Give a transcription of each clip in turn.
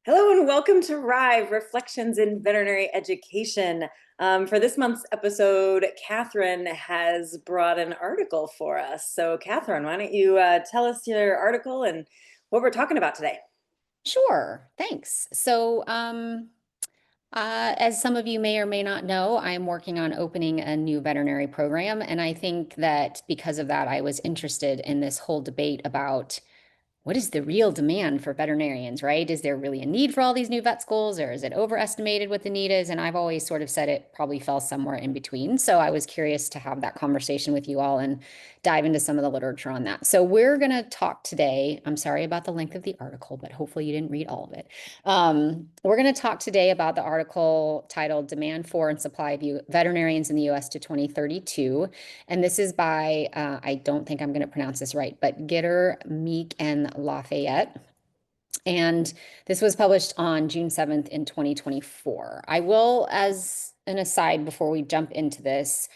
Hello and welcome to RIVE, Reflections in Veterinary Education. For this month's episode, Catherine has brought an article for us. So Catherine, why don't you tell us your article and what we're talking about today? Sure, thanks. As some of you may or may not know, I'm working on opening a new veterinary program. And I think that because of that, I was interested in this whole debate about what is the real demand for veterinarians, right? Is there really a need for all these new vet schools, or is it overestimated what the need is? And I've always sort of said it probably fell somewhere in between. So I was curious to have that conversation with you all and dive into some of the literature on that. So we're going to talk today. I'm sorry about the length of the article, but hopefully you didn't read all of it. We're going to talk today about the article titled Demand for and Supply of Veterinarians in the US to 2032. And this is by, I don't think I'm going to pronounce this right, but Gitter, Meek, and LaFayette. And this was published on June 7th in 2024. I will, as an aside before we jump into this,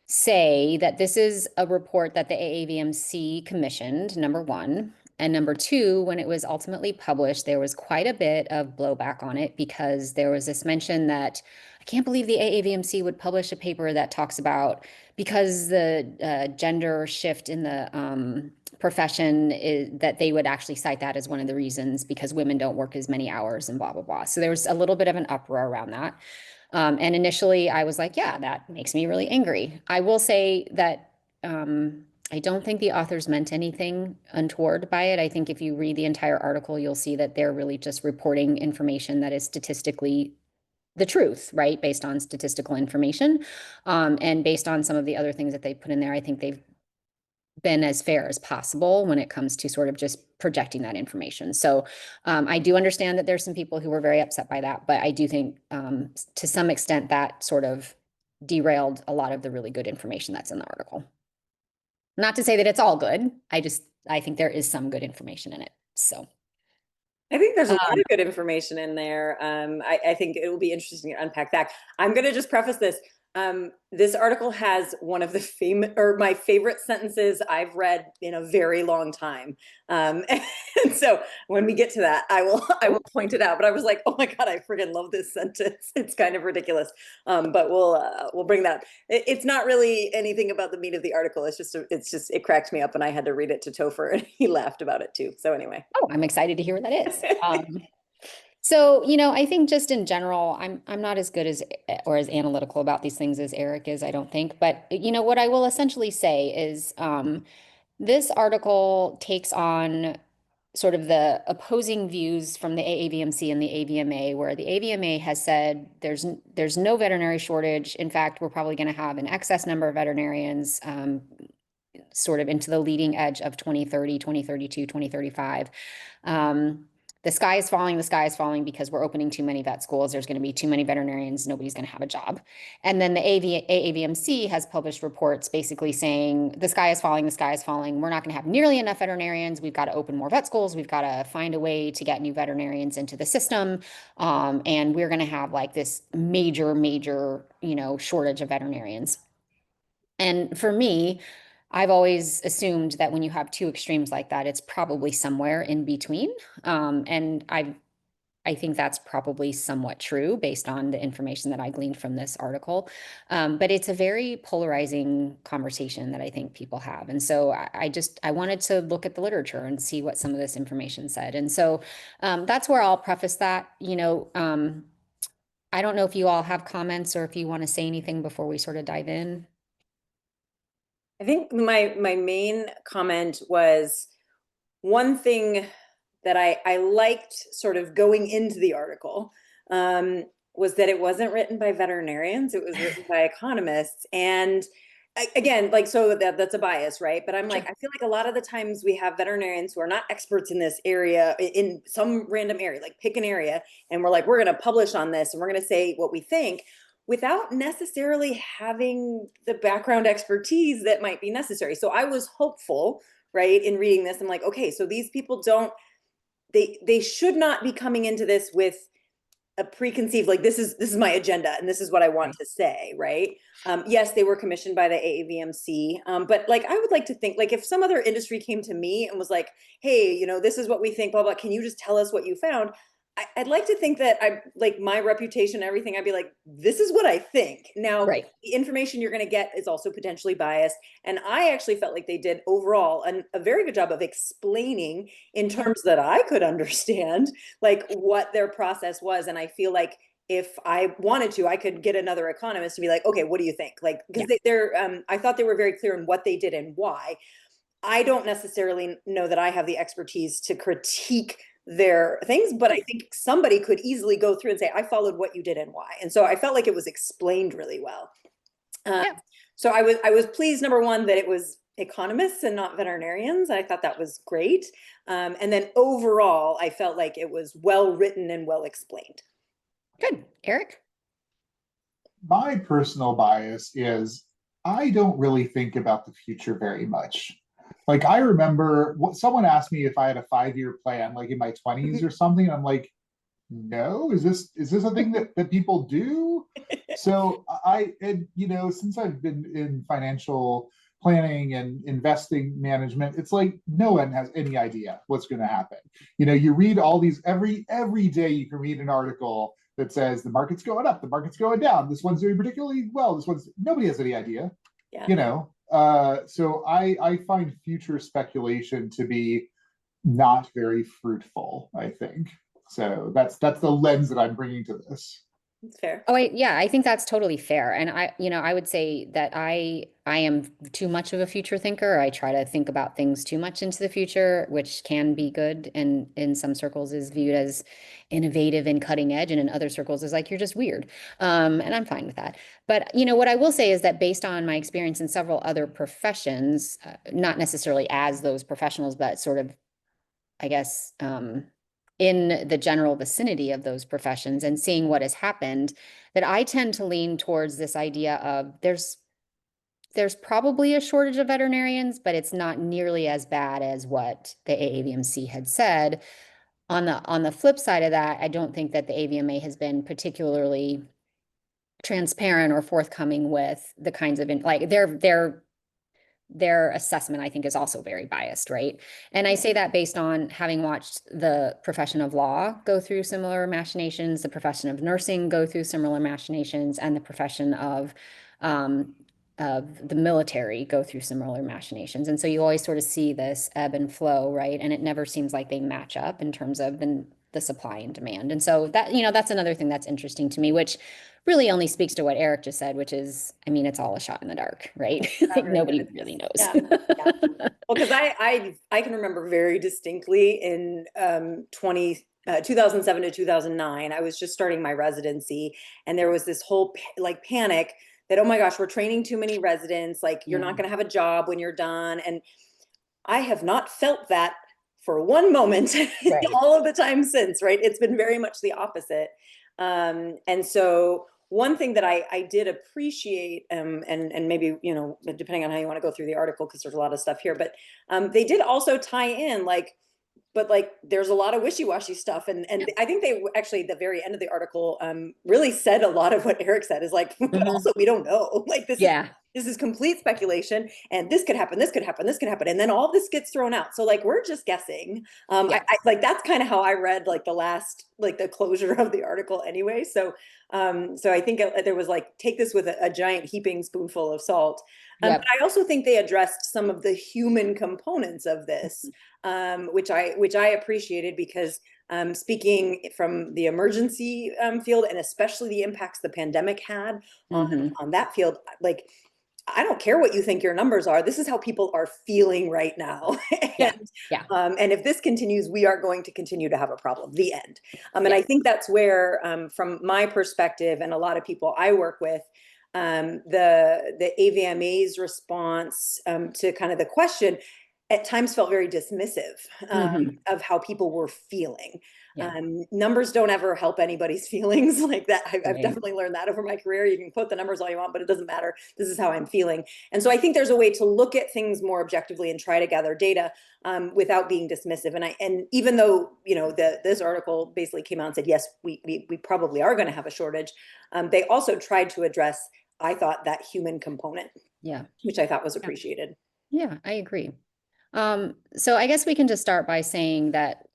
say that this is a report that the AAVMC commissioned, number one. And number two, when it was ultimately published, there was quite a bit of blowback on it because there was this mention that I can't believe the AAVMC would publish a paper that talks about because the gender shift in the profession is that they would actually cite that as one of the reasons because women don't work as many hours and blah, blah, blah. So there was a little bit of an uproar around that. And initially I was like, yeah, that makes me really angry. I will say that I don't think the authors meant anything untoward by it. I think if you read the entire article, you'll see that they're really just reporting information that is statistically the truth, right? Based on statistical information. And based on some of the other things that they put in there, I think they've been as fair as possible when it comes to sort of just projecting that information. So I do understand that there's some people who were very upset by that, but I do think to some extent that sort of derailed a lot of the really good information that's in the article. Not to say that it's all good. I think there is some good information in it. So I think there's a lot um, of good information in there. I think it will be interesting to unpack that. I'm going to just preface this. This article has one of the my favorite sentences I've read in a very long time. And so when we get to that, I will point it out. But I was like, oh my God, I freaking love this sentence. It's kind of ridiculous. But we'll bring that up. It's not really anything about the meat of the article. It's just it cracked me up, and I had to read it to Topher, and he laughed about it too. So anyway. oh, I'm excited to hear what that is. So, I think just in general, I'm not as good as or as analytical about these things as Eric is, I don't think. But what I will essentially say is this article takes on sort of the opposing views from the AAVMC and the AVMA, where the AVMA has said there's no veterinary shortage. In fact, we're probably going to have an excess number of veterinarians sort of into the leading edge of 2030, 2032, 2035. The sky is falling, the sky is falling because we're opening too many vet schools. There's going to be too many veterinarians. Nobody's going to have a job. And then the AAVMC has published reports basically saying the sky is falling, the sky is falling. We're not going to have nearly enough veterinarians. We've got to open more vet schools. We've got to find a way to get new veterinarians into the system. And we're going to have like this major, major, shortage of veterinarians. And for me, I've always assumed that when you have two extremes like that, it's probably somewhere in between. And I think that's probably somewhat true based on the information that I gleaned from this article. But it's a very polarizing conversation that I think people have. And so I wanted to look at the literature and see what some of this information said. And so that's where I'll preface that. I don't know if you all have comments or if you want to say anything before we sort of dive in. I think my main comment was one thing that I liked sort of going into the article was that it wasn't written by veterinarians, it was written by economists. And again, like, so that's a bias, right? But I'm like, Sure. I feel like a lot of the times we have veterinarians who are not experts in this area, in some random area, like pick an area, and we're like, we're going to publish on this and we're going to say what we think without necessarily having the background expertise that might be necessary. So I was hopeful, right, in reading this. I'm like, okay, so these people don't, they should not be coming into this with a preconceived, like, this is my agenda and this is what I want Right. to say, right? Yes, they were commissioned by the AAVMC, but like, I would like to think, like, if some other industry came to me and was like, hey, this is what we think, blah blah, can you just tell us what you found? I'd like to think that I like my reputation, everything. I'd be like, this is what I think. Now, Right. the information you're going to get is also potentially biased. And I actually felt like they did overall a very good job of explaining in terms that I could understand, like what their process was. And I feel like if I wanted to, I could get another economist to be like, okay, what do you think? Like, because Yeah. I thought they were very clear in what they did and why. I don't necessarily know that I have the expertise to critique their things, but I think somebody could easily go through and say, I followed what you did and why. And so I felt like it was explained really well. Um, Yeah. so I was pleased, number one, that it was economists and not veterinarians. I thought that was great. And then overall, I felt like it was well written and well explained. Good. Eric? My personal bias is I don't really think about the future very much. Like I remember what someone asked me if I had a 5-year plan, like in my 20s or something. I'm like, no, is this a thing that people do? So and since I've been in financial planning and investing management, it's like no one has any idea what's going to happen. You read all these every day you can read an article that says the market's going up, the market's going down, this one's doing particularly well, this one's nobody has any idea. Yeah. So I find future speculation to be not very fruitful, I think. So that's the lens that I'm bringing to this. It's fair. Oh, yeah, I think that's totally fair. And I would say that I am too much of a future thinker. I try to think about things too much into the future, which can be good and in some circles is viewed as innovative and cutting edge, and in other circles is like you're just weird. And I'm fine with that. But what I will say is that based on my experience in several other professions, not necessarily as those professionals, but sort of, I guess, in the general vicinity of those professions and seeing what has happened, that I tend to lean towards this idea of there's probably a shortage of veterinarians, but it's not nearly as bad as what the AAVMC had said. On the flip side of that, I don't think that the AVMA has been particularly transparent or forthcoming with the kinds of like their assessment, I think, is also very biased, right? And I say that based on having watched the profession of law go through similar machinations, the profession of nursing go through similar machinations, and the profession of the military go through similar machinations. And so you always sort of see this ebb and flow, right? And it never seems like they match up in terms of the supply and demand. And so that, that's another thing that's interesting to me, which really only speaks to what Eric just said, which is, I mean, it's all a shot in the dark, right? Like nobody really knows. Yeah. Yeah. Well, because I can remember very distinctly in 2007 to 2009, I was just starting my residency, and there was this whole like panic that, oh my gosh, we're training too many residents, like you're not going to have a job when you're done. And I have not felt that for one moment Right. all of the time since, right? It's been very much the opposite. And so one thing that I did appreciate, and maybe, depending on how you want to go through the article, because there's a lot of stuff here, but they did also tie in but there's a lot of wishy-washy stuff. And I think they actually, at the very end of the article, really said a lot of what Eric said is like, but also we don't know. Like this is complete speculation, and this could happen, this could happen, this could happen. And then all this gets thrown out. So like, we're just guessing. I like, that's kind of how I read like the last, like the closure of the article anyway. So I think there was like, take this with a giant heaping spoonful of salt. But I also think they addressed some of the human components of this, which I appreciated, because speaking from the emergency field, and especially the impacts the pandemic had on that field, like, I don't care what you think your numbers are. This is how people are feeling right now. And if this continues, we are going to continue to have a problem. The end. And I think that's where, from my perspective, and a lot of people I work with, the AVMA's response to kind of the question at times felt very dismissive of how people were feeling. Numbers don't ever help anybody's feelings like that. I've definitely learned that over my career. You can quote the numbers all you want, but it doesn't matter. This is how I'm feeling. And so I think there's a way to look at things more objectively and try to gather data without being dismissive. And even though, this article basically came out and said, yes, we probably are going to have a shortage, they also tried to address, I thought, that human component, which I thought was appreciated. Yeah, I agree. So I guess we can just start by saying that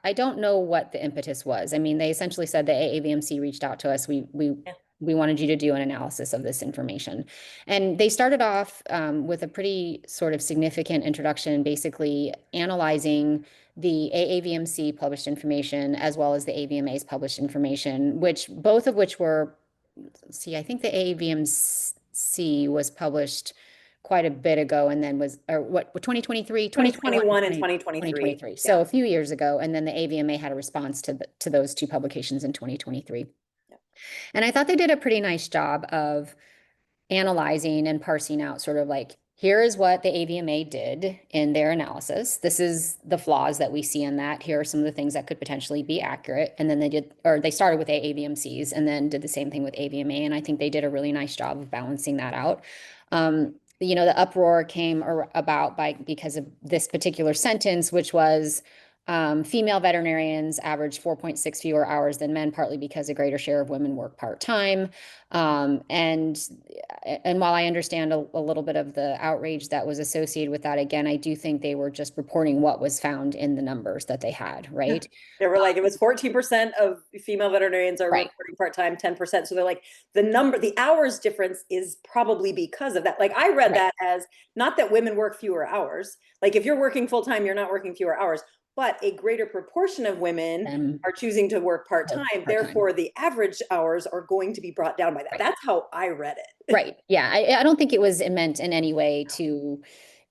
I don't know what the impetus was. I mean, they essentially said the AAVMC reached out to us. We wanted you to do an analysis of this information. And they started off with a pretty sort of significant introduction, basically analyzing the AAVMC published information as well as the AVMA's published information, both of which were, I think the AAVMC was published quite a bit ago and then was, or what, 2023, 2021 and 2023. 2023. So a few years ago. And then the AVMA had a response to those two publications in 2023. Yeah. And I thought they did a pretty nice job of analyzing and parsing out sort of like, here is what the AVMA did in their analysis. This is the flaws that we see in that. Here are some of the things that could potentially be accurate. And then they started with AAVMCs and then did the same thing with AVMA. And I think they did a really nice job of balancing that out. The uproar came about because of this particular sentence, which was female veterinarians average 4.6 fewer hours than men, partly because a greater share of women work part-time. And while I understand a little bit of the outrage that was associated with that, again, I do think they were just reporting what was found in the numbers that they had, right? They were like, it was 14% of female veterinarians are working part-time, 10%. So they're like, the hours difference is probably because of that. Like I read that as not that women work fewer hours. Like if you're working full-time, you're not working fewer hours. But a greater proportion of women are choosing to work part-time. Therefore, the average hours are going to be brought down by that. That's how I read it. Right. Yeah. I don't think it was meant in any way to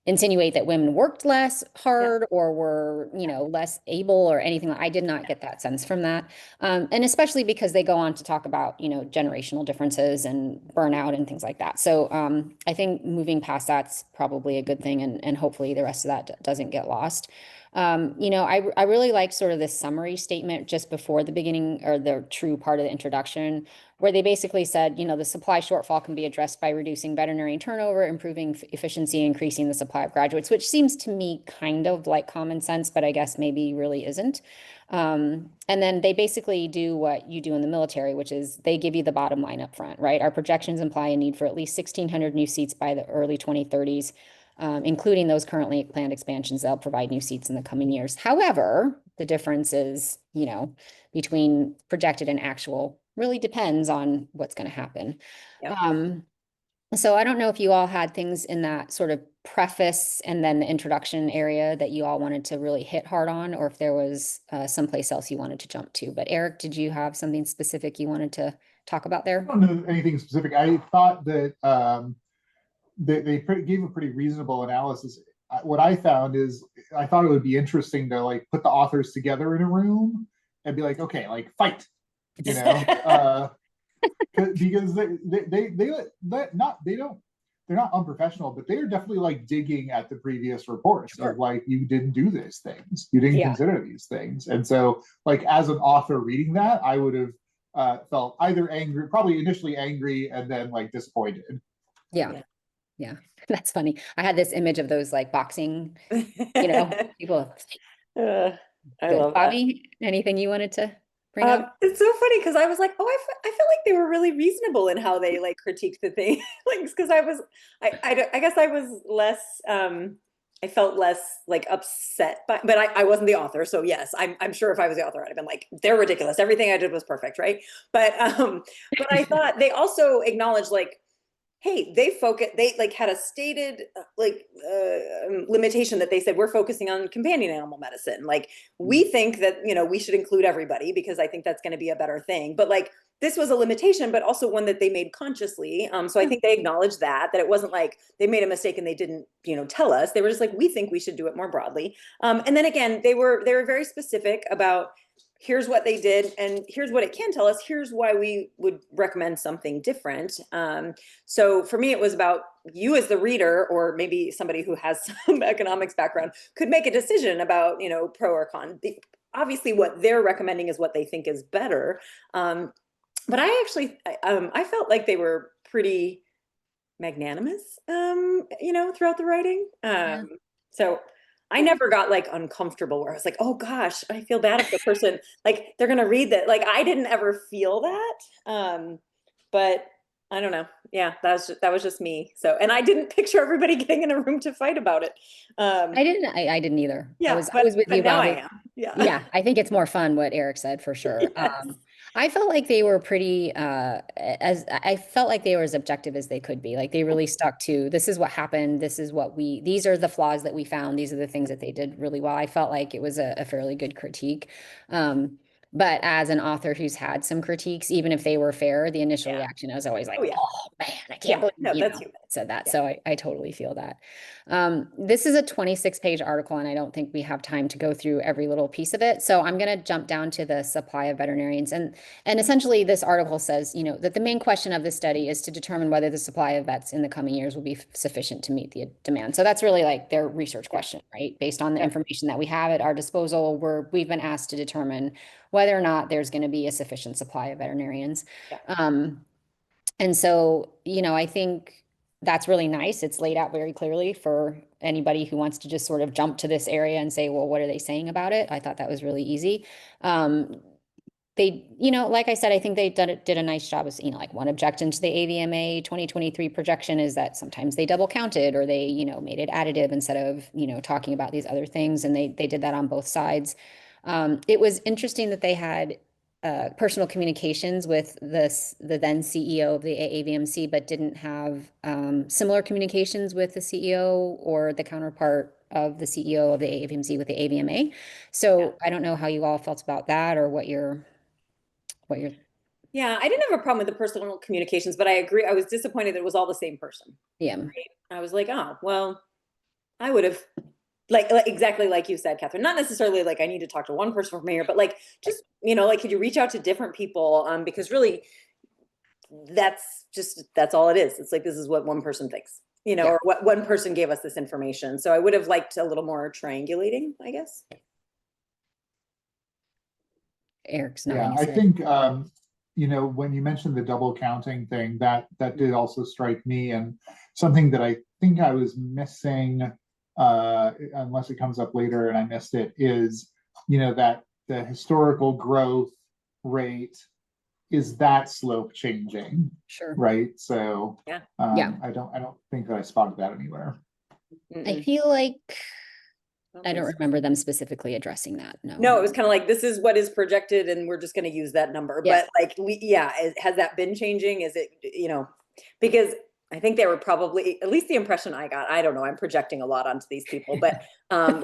insinuate that women worked less hard or were, less able or anything. I did not get that sense from that. And especially because they go on to talk about, generational differences and burnout and things like that. So I think moving past that's probably a good thing. And hopefully the rest of that doesn't get lost. I really like sort of this summary statement just before the beginning or the true part of the introduction, where they basically said, the supply shortfall can be addressed by reducing veterinarian turnover, improving efficiency, increasing the supply of graduates, which seems to me kind of like common sense, but I guess maybe really isn't. And then they basically do what you do in the military, which is they give you the bottom line up front, right? Our projections imply a need for at least 1,600 new seats by the early 2030s. Including those currently planned expansions that'll provide new seats in the coming years. However, the difference is, between projected and actual really depends on what's going to happen. Yep. So I don't know if you all had things in that sort of preface and then the introduction area that you all wanted to really hit hard on, or if there was someplace else you wanted to jump to. But Eric, did you have something specific you wanted to talk about there? I don't know anything specific. I thought that they gave a pretty reasonable analysis. What I found is I thought it would be interesting to like put the authors together in a room and be like, okay, like fight, because they're not unprofessional, but they're definitely like digging at the previous reports of like, you didn't do these things, you didn't consider these things. And so like as an author reading that, I would have felt either angry, probably initially angry, and then like disappointed. Yeah, that's funny. I had this image of those like boxing, people. I love Bobby, anything you wanted to bring up? It's so funny because I was like, oh, I feel like they were really reasonable in how they like critiqued the thing. Like, because I guess I was less, I felt less like upset, but I wasn't the author. So yes, I'm sure if I was the author, I'd have been like, they're ridiculous. Everything I did was perfect. Right. But I thought they also acknowledged like, hey, they like had a stated limitation that they said, we're focusing on companion animal medicine. Like we think that, we should include everybody because I think that's going to be a better thing. But like, this was a limitation, but also one that they made consciously. So I think they acknowledged that it wasn't like they made a mistake and they didn't, tell us. They were just like, we think we should do it more broadly. And then again, they were very specific about here's what they did and here's what it can tell us. Here's why we would recommend something different. So for me, it was about you as the reader, or maybe somebody who has some economics background could make a decision about, pro or con. Obviously what they're recommending is what they think is better. But I actually, I felt like they were pretty magnanimous, throughout the writing. So I never got like uncomfortable where I was like, oh gosh, I feel bad if the person like they're gonna read that. Like I didn't ever feel that. But I don't know. Yeah, that was just me. So, and I didn't picture everybody getting in a room to fight about it. I didn't either. Yeah, I was with but you, now I Bobby. am. Yeah. Yeah, I think it's more fun what Eric said for sure. Yes. I felt like they were pretty I felt like they were as objective as they could be. Like they really stuck to this is what happened, these are the flaws that we found, these are the things that they did really well. I felt like it was a fairly good critique. But as an author who's had some critiques, even if they were fair, the initial Yeah. reaction I was always like, Oh yeah. oh man, I can't Yeah. believe No, that's human. said that. Yeah. So I totally feel that. This is a 26-page article, and I don't think we have time to go through every little piece of it. So I'm going to jump down to the supply of veterinarians. And essentially, this article says, that the main question of this study is to determine whether the supply of vets in the coming years will be sufficient to meet the demand. So that's really like their research question, right? Based on the information that we have at our disposal, we've been asked to determine whether or not there's going to be a sufficient supply of veterinarians. Yeah. And so, I think that's really nice. It's laid out very clearly for anybody who wants to just sort of jump to this area and say, well, what are they saying about it? I thought that was really easy. They, like I said, I think they did a nice job of, like one objection to the AVMA 2023 projection is that sometimes they double counted or they, made it additive instead of, talking about these other things. And they did that on both sides. It was interesting that they had personal communications with the then CEO of the AAVMC, but didn't have similar communications with the CEO or the counterpart of the CEO of the AAVMC with the AVMA. So I don't know how you all felt about that or what you're. Yeah, I didn't have a problem with the personal communications, but I agree. I was disappointed that it was all the same person. Yeah. Right? I was like, oh, well, I would have like exactly like you said, Catherine, not necessarily like I need to talk to one person from here, but like just, like could you reach out to different people? Because really that's all it is. It's like this is what one person thinks, or what one person gave us this information. So I would have liked a little more triangulating, I guess. Eric's Yeah, nodding. I think when you mentioned the double counting thing, that did also strike me, and something that I think I was missing, unless it comes up later and I missed it, is that the historical growth rate is that slope changing, Sure. right? So Yeah. I don't think that I spotted that anywhere. I feel like I don't remember them specifically addressing that. No, it was kind of like this is what is projected, and we're just going to use that number. Yeah. But like has that been changing? Is it because I think they were probably, at least the impression I got, I don't know, I'm projecting a lot onto these people, but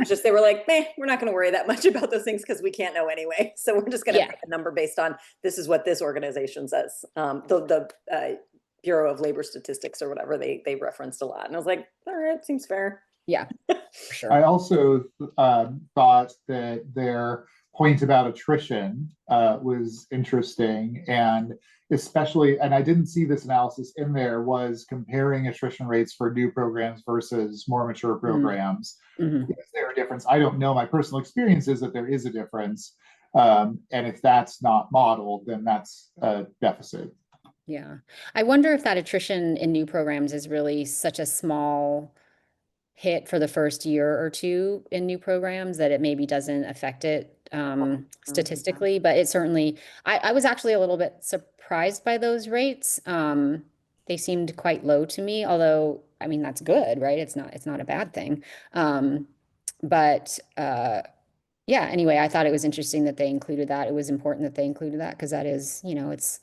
just they were like, we're not going to worry that much about those things because we can't know anyway. So we're just going to pick a number based on this is what this organization says. The Bureau of Labor Statistics or whatever they referenced a lot. And I was like, all right, seems fair. Yeah, for sure. I also thought that their point about attrition was interesting, and especially, and I didn't see this analysis in there, was comparing attrition rates for new programs versus more mature programs. Mm-hmm. Is there a difference? I don't know. My personal experience is that there is a difference. And if that's not modeled, then that's a deficit. Yeah. I wonder if that attrition in new programs is really such a small hit for the first year or two in new programs that it maybe doesn't affect it statistically, but it certainly, I was actually a little bit surprised by those rates. They seemed quite low to me, although, I mean, that's good, right? It's not a bad thing. Yeah, anyway, I thought it was interesting that they included that. It was important that they included that because that is, it's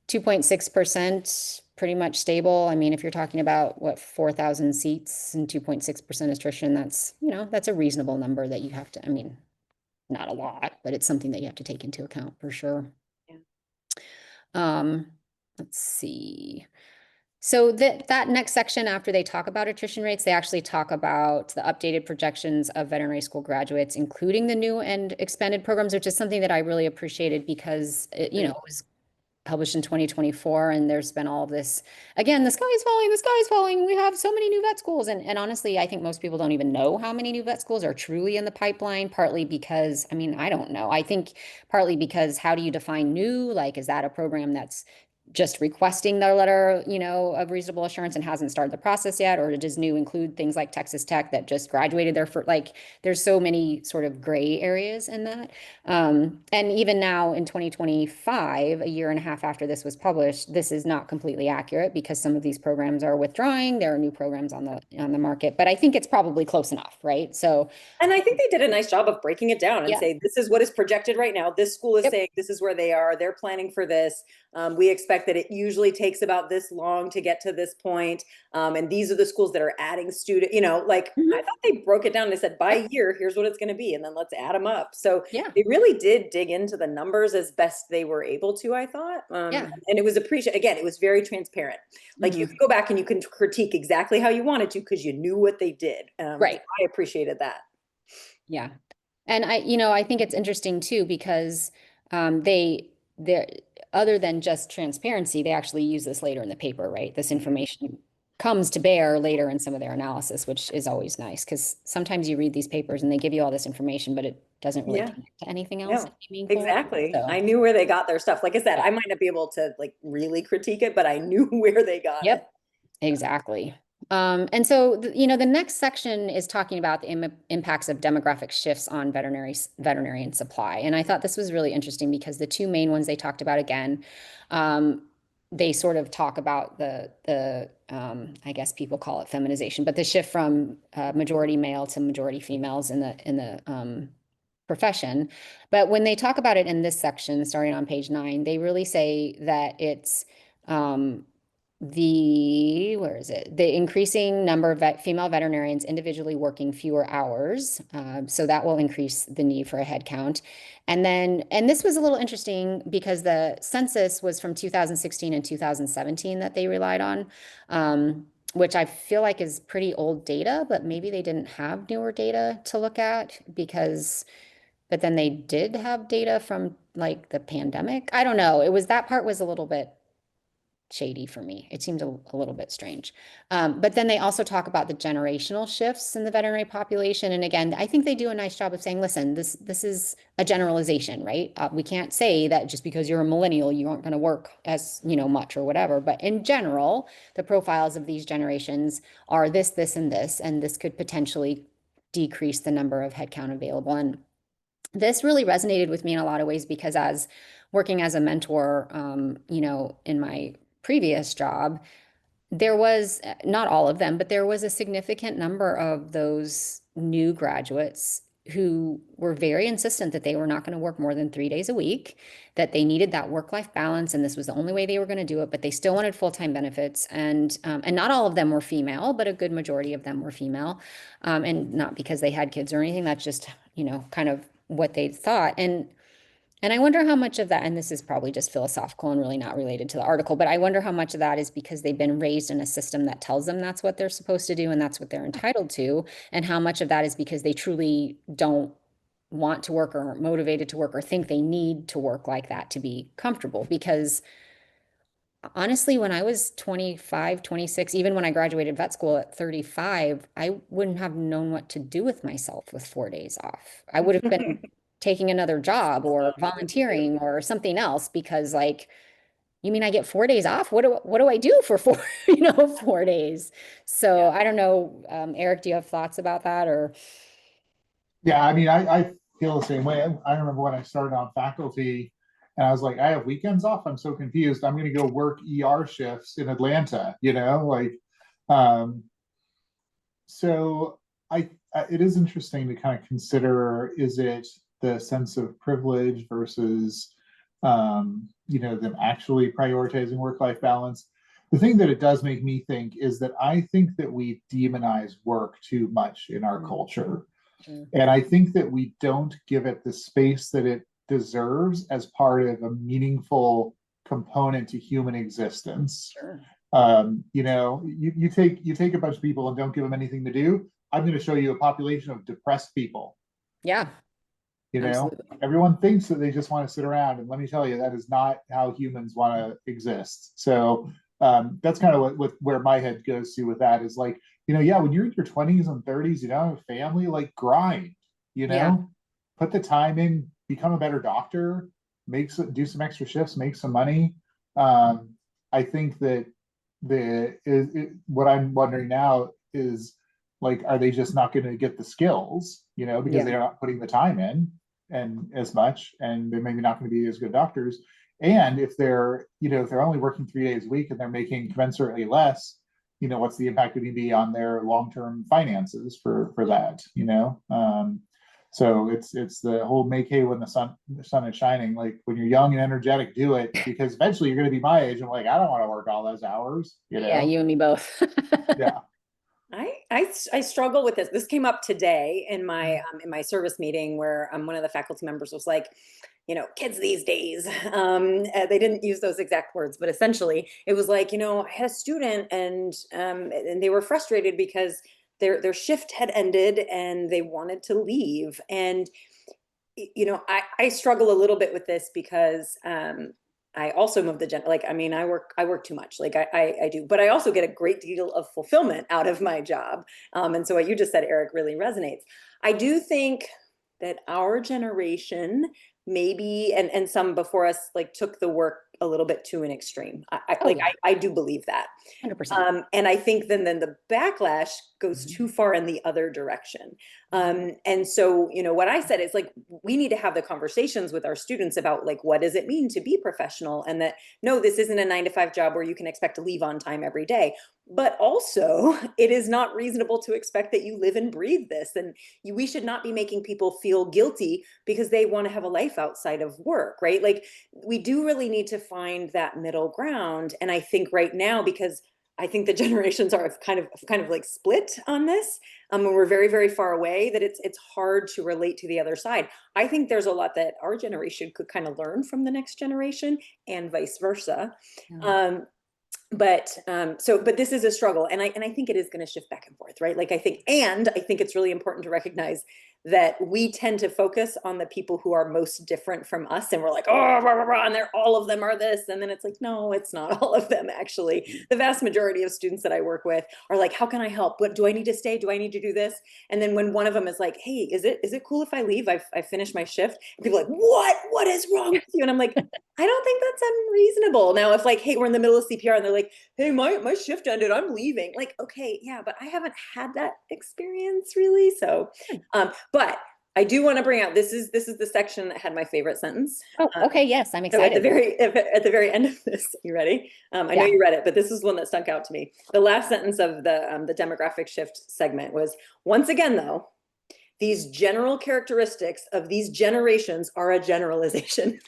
2.6%, pretty much stable. I mean, if you're talking about 4,000 seats and 2.6% attrition, that's, that's a reasonable number that you have to, I mean, not a lot, but it's something that you have to take into account for sure. Yeah. Let's see. So that next section, after they talk about attrition rates, they actually talk about the updated projections of veterinary school graduates, including the new and expanded programs, which is something that I really appreciated because it, it was published in 2024, and there's been all this, again, the sky is falling. We have so many new vet schools. And honestly, I think most people don't even know how many new vet schools are truly in the pipeline, partly because, I mean, I don't know. I think partly because how do you define new? Like, is that a program that's just requesting their letter, you know, of reasonable assurance and hasn't started the process yet? Or does new include things like Texas Tech that just graduated their first, like, there's so many sort of gray areas in that. And even now in 2025, a year and a half after this was published, this is not completely accurate because some of these programs are withdrawing. There are new programs on the market, but I think it's probably close enough, right? So, and I think they did a nice job of breaking it down and yeah. say, this is what is projected right now. This school is Yep. saying this is where they are. They're planning for this. We expect that it usually takes about this long to get to this point. And these are the schools that are adding student, you know, like Mhm. I thought they broke it down. They said by Yep. year, here's what it's going to be. And then let's add them up. So Yeah. they really did dig into the numbers as best they were able to, I thought. Yeah. And it was appreciated. Again, it was very transparent. Like you Mhm. can go back and you can critique exactly how you wanted to because you knew what they did. Right. I appreciated that. Yeah. And I think it's interesting too, because they're other than just transparency, they actually use this later in the paper, right? This information comes to bear later in some of their analysis, which is always nice because sometimes you read these papers and they give you all this information, but it doesn't really Yeah. connect to anything else Yeah, meaningful. exactly. So, I knew where they got their stuff. Like I said, yeah. I might not be able to like really critique it, but I knew where they got it. Yep. Exactly. And so, the next section is talking about the impacts of demographic shifts on veterinarian supply. And I thought this was really interesting because the two main ones they talked about again, they sort of talk about I guess people call it feminization, but the shift from majority male to majority females in the profession. But when they talk about it in this section, starting on page 9, they really say that it's where is it? The increasing number of female veterinarians individually working fewer hours. So that will increase the need for a head count. And this was a little interesting because the census was from 2016 and 2017 that they relied on, which I feel like is pretty old data, but maybe they didn't have newer data to look at but then they did have data from like the pandemic. I don't know. That part was a little bit shady for me. It seemed a little bit strange. But then they also talk about the generational shifts in the veterinary population. And again, I think they do a nice job of saying, listen, this is a generalization, right? We can't say that just because you're a millennial, you aren't going to work as, much or whatever. But in general, the profiles of these generations are this, and this could potentially decrease the number of headcount available. And this really resonated with me in a lot of ways because as working as a mentor, in my previous job, there was not all of them, but there was a significant number of those new graduates who were very insistent that they were not going to work more than 3 days a week, that they needed that work-life balance, and this was the only way they were going to do it, but they still wanted full-time benefits. And not all of them were female, but a good majority of them were female. And not because they had kids or anything, that's just, kind of what they thought. And I wonder how much of that, and this is probably just philosophical and really not related to the article, but I wonder how much of that is because they've been raised in a system that tells them that's what they're supposed to do and that's what they're entitled to, and how much of that is because they truly don't want to work or aren't motivated to work or think they need to work like that to be comfortable. Because honestly, when I was 25, 26, even when I graduated vet school at 35, I wouldn't have known what to do with myself with 4 days off. I would have been taking another job or volunteering or something else because you mean I get 4 days off? What do I do for 4 days? So Yeah. I don't know. Eric, do you have thoughts about that or? Yeah, I mean, I feel the same way. I remember when I started on faculty and I was like, I have weekends off. I'm so confused. I'm going to go work ER shifts in Atlanta, um, so it is interesting to kind of consider, is it the sense of privilege versus, them actually prioritizing work-life balance? The thing that it does make me think is that I think that we demonize work too much in our culture. And I think that we don't give it the space that it deserves as part of a meaningful component to human existence. Sure. You take a bunch of people and don't give them anything to do. I'm going to show you a population of depressed people. Yeah. Absolutely. Everyone thinks that they just want to sit around, and let me tell you, that is not how humans want to exist. So that's kind of where my head goes to with that is like, yeah, when you're in your 20s and 30s, you don't have a family, like grind, Yeah. put the time in, become a better doctor, do some extra shifts, make some money. I think that what I'm wondering now is, like, are they just not going to get the skills, because Yeah. they're not putting the time in and as much, and they're maybe not going to be as good doctors. And if they're only working 3 days a week and they're making commensurately less, what's the impact going to be on their long-term finances for that? So it's the whole make hay when the sun is shining. Like, when you're young and energetic, do it, because eventually you're going to be my age. I'm like, I don't want to work all those hours. Yeah, you and me both. Yeah. I struggle with this. This came up today in my service meeting, where one of the faculty members was like, kids these days. They didn't use those exact words, but essentially it was like, I had a student, and they were frustrated because their shift had ended and they wanted to leave. And I struggle a little bit with this because I also move like, I mean, I work too much. Like, I do, but I also get a great deal of fulfillment out of my job. And so what you just said, Eric, really resonates. I do think that our generation, maybe, and some before us, like, took the work a little bit to an extreme. I do believe that. 100%. And I think then the backlash goes too far in the other direction. And so, what I said is, like, we need to have the conversations with our students about, like, what does it mean to be professional? And that, no, this isn't a 9 to 5 job where you can expect to leave on time every day. But also, it is not reasonable to expect that you live and breathe this. And we should not be making people feel guilty because they want to have a life outside of work, right? Like, we do really need to find that middle ground. And I think right now, because I think the generations are kind of like split on this, and we're very, very far away, that it's hard to relate to the other side. I think there's a lot that our generation could kind of learn from the next generation, and vice versa. Yeah. But this is a struggle, and I think it is going to shift back and forth, right? Like, I think it's really important to recognize that we tend to focus on the people who are most different from us, and we're like, oh, rah, rah, rah, and all of them are this, and then it's like, no, it's not all of them. Actually, the vast majority of students that I work with are like, how can I help? What do I need to stay? Do I need to do this? And then when one of them is like, hey, is it cool if I leave? I've finished my shift. And people are like, what is wrong with you? And I'm like, I don't think that's unreasonable. Now, if, like, hey, we're in the middle of CPR and they're like, hey, my shift ended, I'm leaving. Like, okay, yeah, but I haven't had that experience really. So, but I do want to bring out, this is the section that had my favorite sentence. Oh, okay. Yes, I'm So at excited. the very end of this, you ready? I know you read it, but this is one that stuck out to me. The last sentence of the demographic shift segment was, once again, though, these general characteristics of these generations are a generalization.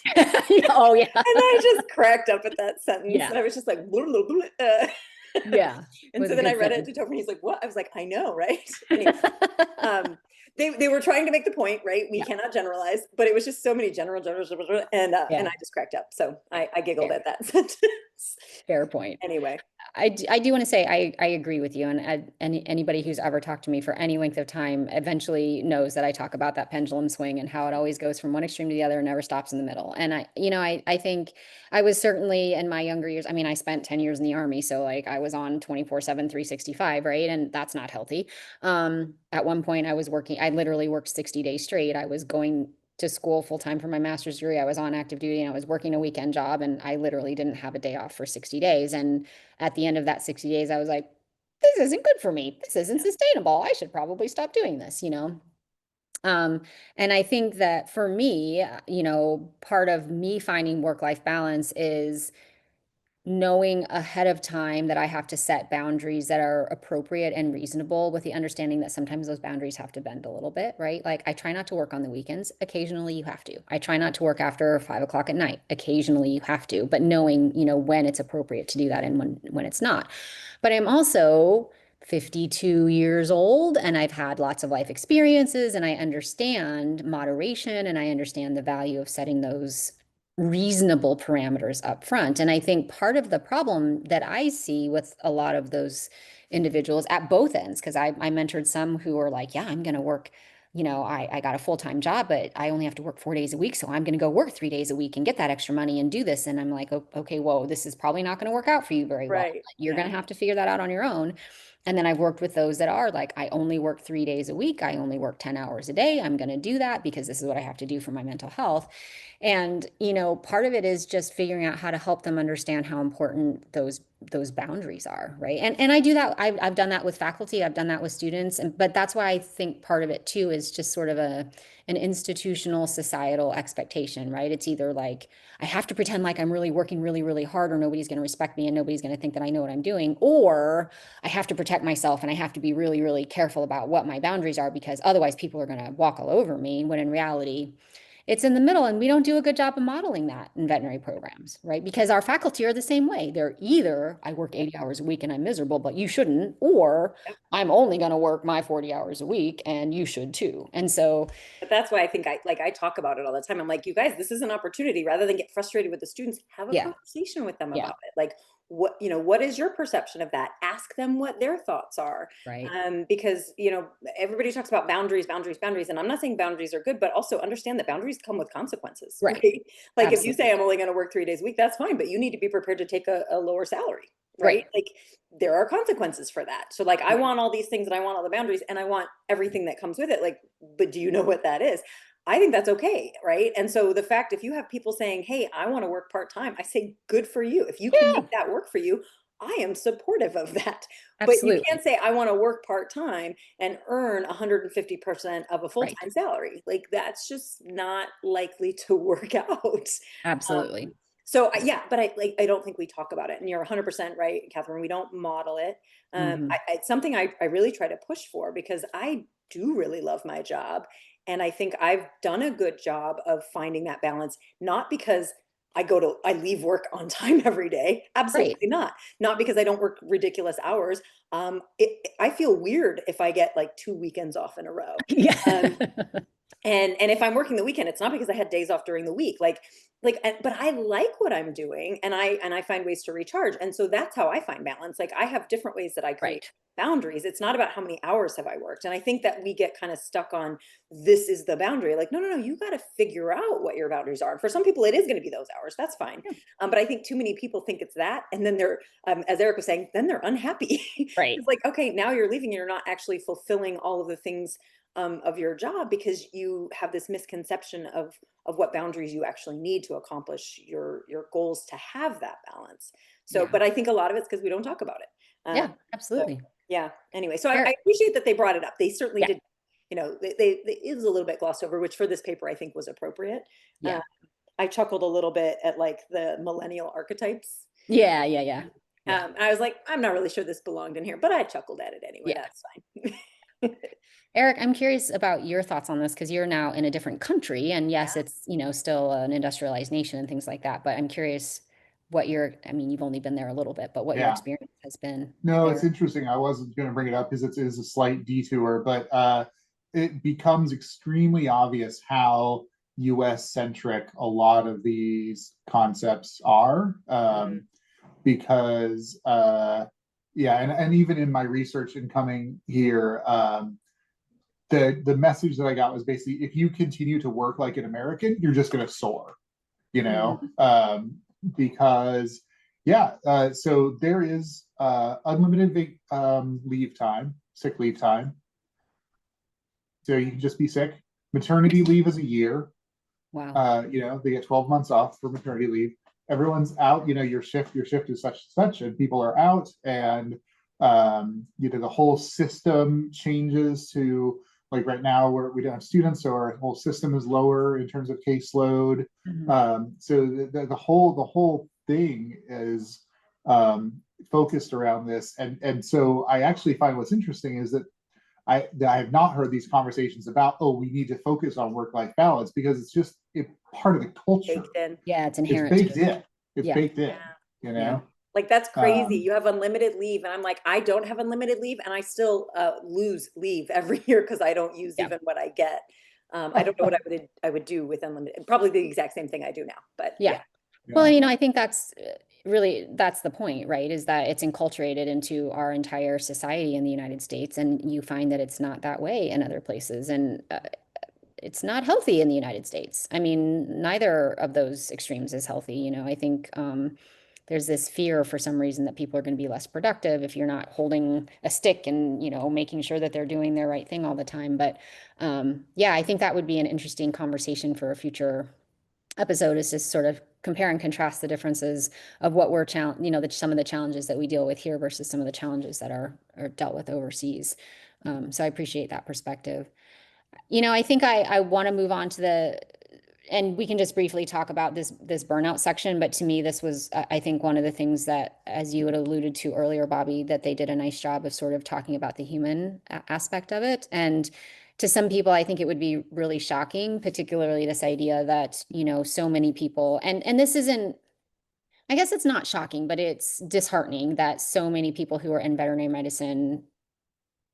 Oh, yeah. And I just cracked up at that sentence. Yeah. And I was just like, blah, blah, blah, Yeah. And so then I read it to Topher, and he's like, what? I was like, I know, right? Anyway, they were trying to make the point, right? We cannot generalize, but it was just so many general, and I just cracked up. So I giggled at that sentence. Fair point. Anyway. I do want to say I agree with you, and anybody who's ever talked to me for any length of time eventually knows that I talk about that pendulum swing and how it always goes from one extreme to the other and never stops in the middle. And I think I was certainly in my younger years. I mean, I spent 10 years in the Army, so, like, I was on 24/7, 365, right? And that's not healthy. At one point, I literally worked 60 days straight. I was going to school full time for my master's degree. I was on active duty and I was working a weekend job, and I literally didn't have a day off for 60 days. And at the end of that 60 days, I was like, this isn't good for me. This isn't sustainable. I should probably stop doing this, And I think that for me, part of me finding work-life balance is knowing ahead of time that I have to set boundaries that are appropriate and reasonable, with the understanding that sometimes those boundaries have to bend a little bit, right? Like, I try not to work on the weekends. Occasionally you have to. I try not to work after 5 o'clock at night. Occasionally you have to, but knowing, when it's appropriate to do that and when it's not. But I'm also 52 years old, and I've had lots of life experiences, and I understand moderation, and I understand the value of setting those reasonable parameters up front. And I think part of the problem that I see with a lot of those individuals at both ends, because I mentored some who are like, yeah, I'm going to work, I got a full-time job, but I only have to work 4 days a week. So I'm going to go work 3 days a week and get that extra money and do this. And I'm like, okay, whoa, this is probably not going to work out for you very well. Right. You're going to have to figure that out on your own. And then I've worked with those that are like, I only work 3 days a week. I only work 10 hours a day. I'm going to do that because this is what I have to do for my mental health. And, part of it is just figuring out how to help them understand how important those boundaries are, right? And I do that. I've done that with faculty. I've done that with students. But that's why I think part of it too is just sort of an institutional societal expectation, right? It's either like, I have to pretend like I'm really working really, really hard, or nobody's going to respect me and nobody's going to think that I know what I'm doing, or I have to protect myself and I have to be really, really careful about what my boundaries are because otherwise people are going to walk all over me. When in reality, it's in the middle, and we don't do a good job of modeling that in veterinary programs, right? Because our faculty are the same way. They're either, I work 80 hours a week and I'm miserable, but you shouldn't, or I'm only going to work my 40 hours a week and you should too. And so, But that's why I think I talk about it all the time. I'm like, you guys, this is an opportunity. Rather than get frustrated with the students, have a yeah, conversation with them yeah, about it. Like, what is your perception of that? Ask them what their thoughts are. right, Because, everybody talks about boundaries, boundaries, boundaries. And I'm not saying boundaries are good, but also understand that boundaries come with consequences, right, right? Like if you absolutely, say I'm only going to work 3 days a week, that's fine, but you need to be prepared to take a lower salary, right? right, Like there are consequences for that. So like I right, want all these things and I want all the boundaries and I want everything that comes with it. Like, but do you know what that is? I think that's okay, right? And so the fact if you have people saying, "Hey, I want to work part-time," I say, "Good for you. If you can yeah, make that work for you, I am supportive of that." But you absolutely, can't say, "I want to work part-time and earn 150% of a right, full-time salary." Like that's just not likely to work out. absolutely, So yeah, but I don't think we talk about it, and you're 100% right, Catherine. We don't model it. hmm It's something I really try to push for because I do really love my job, and I think I've done a good job of finding that balance. Not because I leave work on time every day. right, Absolutely not. Not because I don't work ridiculous hours. I feel weird if I get like 2 weekends off in a row. yeah, Um, and if I'm working the weekend, it's not because I had days off during the week. But I like what I'm doing and I find ways to recharge. And so that's how I find balance. Like I have different ways that I create right, boundaries. It's not about how many hours have I worked. And I think that we get kind of stuck on this is the boundary. Like, no, no, no, you got to figure out what your boundaries are. And for some people, it is going to be those hours. That's fine. yeah, But I think too many people think it's that. And then they're, as Eric was saying, then they're unhappy. right, It's like, okay, now you're leaving and you're not actually fulfilling all of the things of your job because you have this misconception of what boundaries you actually need to accomplish your goals to have that balance. So, yeah, but I think a lot of it's because we don't talk about it. yeah, So absolutely. yeah. Anyway, so I Eric, appreciate that they brought it up. They certainly yeah, did. It was a little bit glossed over, which for this paper I think was appropriate. yeah, Uh, I chuckled a little bit at like the millennial archetypes. yeah, yeah, yeah, yeah, I was like, I'm not really sure this belonged in here, but I chuckled at it anyway. yeah. That's fine. Eric, I'm curious about your thoughts on this because you're now in a different country, and yes, it's, still an industrialized nation and things like that, but I'm curious I mean, you've only been there a little bit, but what your Yeah. experience has been No, it's there. interesting. I wasn't going to bring it up because it is a slight detour, but it becomes extremely obvious how US centric a lot of these concepts are. Mhm. Because yeah, and even in my research and coming here, the message that I got was basically if you continue to work like an American, you're just going to soar, you know, Mhm. because yeah, so there is unlimited leave time, sick leave time, so you can just be sick. Maternity leave is a year. Wow. They get 12 months off for maternity leave. Everyone's out, your shift is such and such, and people are out, and the whole system changes to like right now where we don't have students, so our whole system is lower in terms of caseload. Mhm. So the whole thing is focused around this, and so I actually find what's interesting is that I have not heard these conversations about, oh, we need to focus on work-life balance because it's just part of the culture. Baked in. Yeah, it's It's inherent to baked it. in. It's Yeah, baked in, Yeah. you yeah, know? Like that's crazy. Um, You have unlimited leave. And I'm like, I don't have unlimited leave and I still lose leave every year because I don't use yeah, even what I get. I don't know what I would do with unlimited. Probably the exact same thing I do now. But yeah. yeah. Well, yeah. I think that's the point, right? Is that it's enculturated into our entire society in the United States, and you find that it's not that way in other places, and it's not healthy in the United States. I mean, neither of those extremes is healthy. I think there's this fear for some reason that people are going to be less productive if you're not holding a stick and, you know, making sure that they're doing their right thing all the time. But yeah, I think that would be an interesting conversation for a future episode, is just sort of compare and contrast the differences of what we're you know, some of the challenges that we deal with here versus some of the challenges that are dealt with overseas. So I appreciate that perspective. You know, I think I want to move on to and we can just briefly talk about this burnout section, but to me, this was, I think, one of the things that, as you had alluded to earlier, Bobby, that they did a nice job of sort of talking about the human aspect of it. And to some people, I think it would be really shocking, particularly this idea that, you know, so many people, and this isn't, I guess it's not shocking, but it's disheartening that so many people who are in veterinary medicine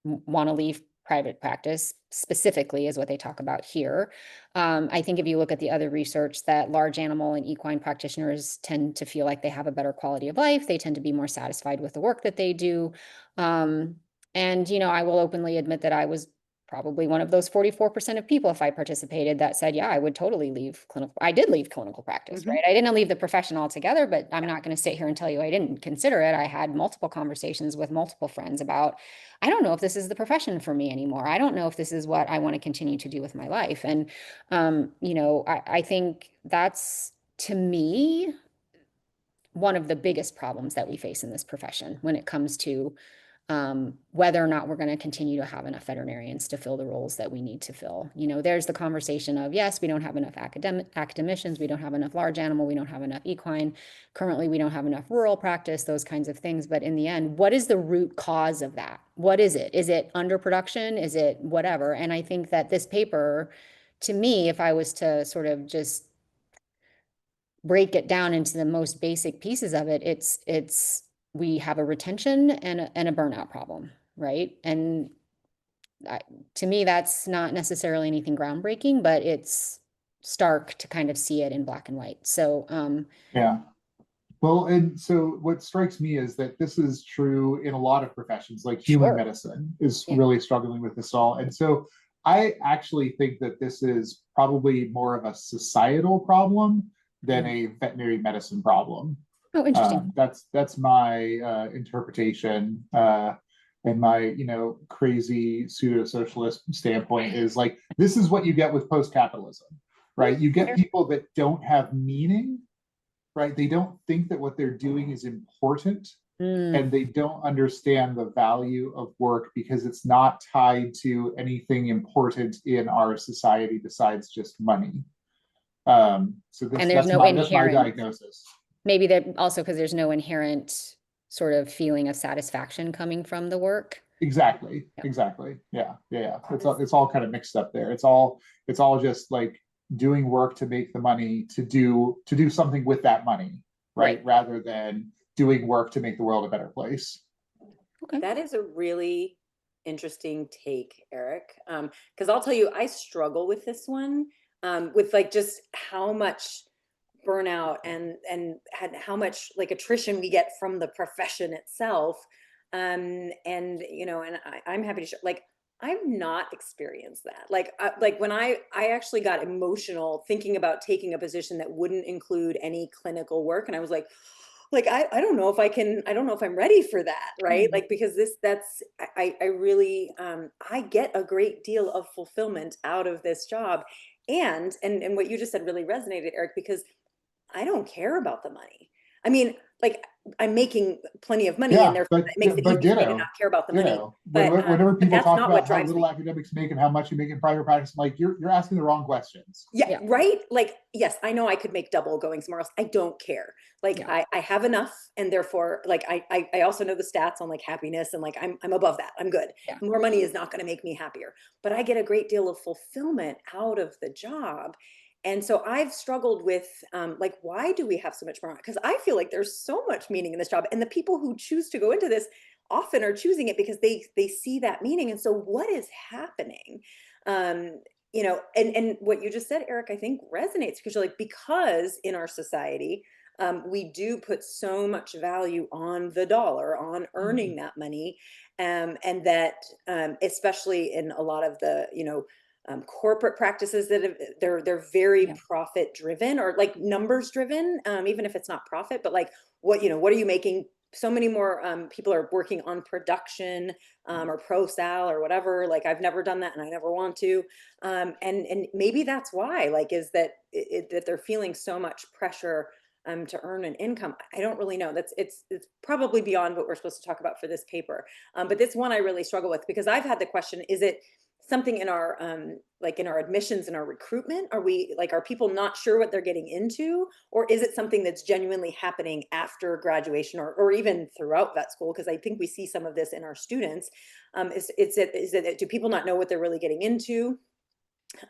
want to leave private practice, specifically, is what they talk about here. I think if you look at the other research, that large animal and equine practitioners tend to feel like they have a better quality of life. They tend to be more satisfied with the work that they do. And, you know, I will openly admit that I was probably one of those 44% of people, if I participated, that said, yeah, I would totally leave clinical. I did leave clinical practice, right? I didn't leave the profession altogether, but I'm not going to sit here and tell you I didn't consider it. I had multiple conversations with multiple friends about, I don't know if this is the profession for me anymore. I don't know if this is what I want to continue to do with my life. And, you know, I think that's, to me, one of the biggest problems that we face in this profession when it comes to whether or not we're going to continue to have enough veterinarians to fill the roles that we need to fill. You know, there's the conversation of, yes, we don't have enough academicians, we don't have enough large animal, we don't have enough equine. Currently, we don't have enough rural practice, those kinds of things. But in the end, what is the root cause of that? What is it? Is it underproduction? Is it whatever? And I think that this paper, to me, if I was to sort of just break it down into the most basic pieces of it, it's we have a retention and a burnout problem, right? And to me, that's not necessarily anything groundbreaking, but it's stark to kind of see it in black and white. So Yeah. Well, and so what strikes me is that this is true in a lot of professions, like human medicine is really struggling with this all. And so I actually think that this is probably more of a societal problem than a veterinary medicine problem. Oh, interesting. That's my interpretation. And my, you know, crazy pseudo-socialist standpoint is like, this is what you get with post-capitalism, right? You get people that don't have meaning, right? They don't think that what they're doing is important, and they don't understand the value of work because it's not tied to anything important in our society besides just money. So that's my diagnosis. Maybe that also because there's no inherent sort of feeling of satisfaction coming from the work. Exactly. Yeah. It's all kind of mixed up there. It's all just like doing work to make the money to do something with that money, right? Rather than doing work to make the world a better place. Okay. That is a really interesting take, Eric. Because I'll tell you, I struggle with this one, with like just how much burnout and how much like attrition we get from the profession itself. And you know, and I'm happy to share, like, I've not experienced that. Like, when I actually got emotional thinking about taking a position that wouldn't include any clinical work, and I was like, I don't know if I can, I don't know if I'm ready for that, right? Like, because I really, I get a great deal of fulfillment out of this job. And what you just said really resonated, Eric, because I don't care about the money. I mean, like, I'm making plenty of money, and therefore it makes it easy for me to not care about the money. But whenever people talk about how little academics make and how much you make in private practice, like you're asking the wrong questions. Yeah, right. Like, yes, I know I could make double going somewhere else. I don't care. Like, I have enough, and therefore, like, I also know the stats on like happiness, and like I'm above that. I'm good. More money is not going to make me happier, but I get a great deal of fulfillment out of the job. And so I've struggled with, like, why do we have so much burnout? Because I feel like there's so much meaning in this job, and the people who choose to go into this often are choosing it because they see that meaning. And so what is happening? You know, and what you just said, Eric, I think resonates, because you're like, because in our society, we do put so much value on the dollar, on earning that money, and that, especially in a lot of the, you know, corporate practices that they're very profit driven, or like numbers driven, even if it's not profit, but like, what, what are you making? So many more people are working on production or pro sal or whatever. Like I've never done that and I never want to. And maybe that's why, like, is that that they're feeling so much pressure to earn an income. I don't really know. It's probably beyond what we're supposed to talk about for this paper. But this one I really struggle with because I've had the question: is it something in our like in our admissions and our recruitment? Are we like, are people not sure what they're getting into, or is it something that's genuinely happening after graduation or even throughout vet school? Because I think we see some of this in our students. Is it do people not know what they're really getting into?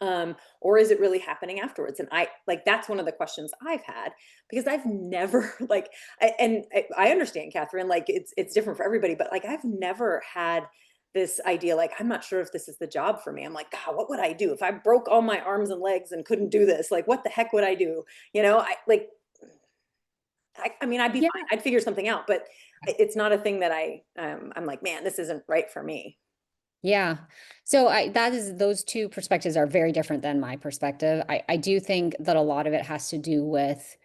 Or is it really happening afterwards? And I like that's one of the questions I've had because I've never like I understand, Catherine, like it's different for everybody, but like I've never had this idea like I'm not sure if this is the job for me. I'm like, God, what would I do if I broke all my arms and legs and couldn't do this? Like, what the heck would I do? I like I mean, I'd be Yeah. fine. I'd figure something out, but it's not a thing that I'm like, man, this isn't right for me. Yeah. So those two perspectives are very different than my perspective. I do think that a lot of it has to do with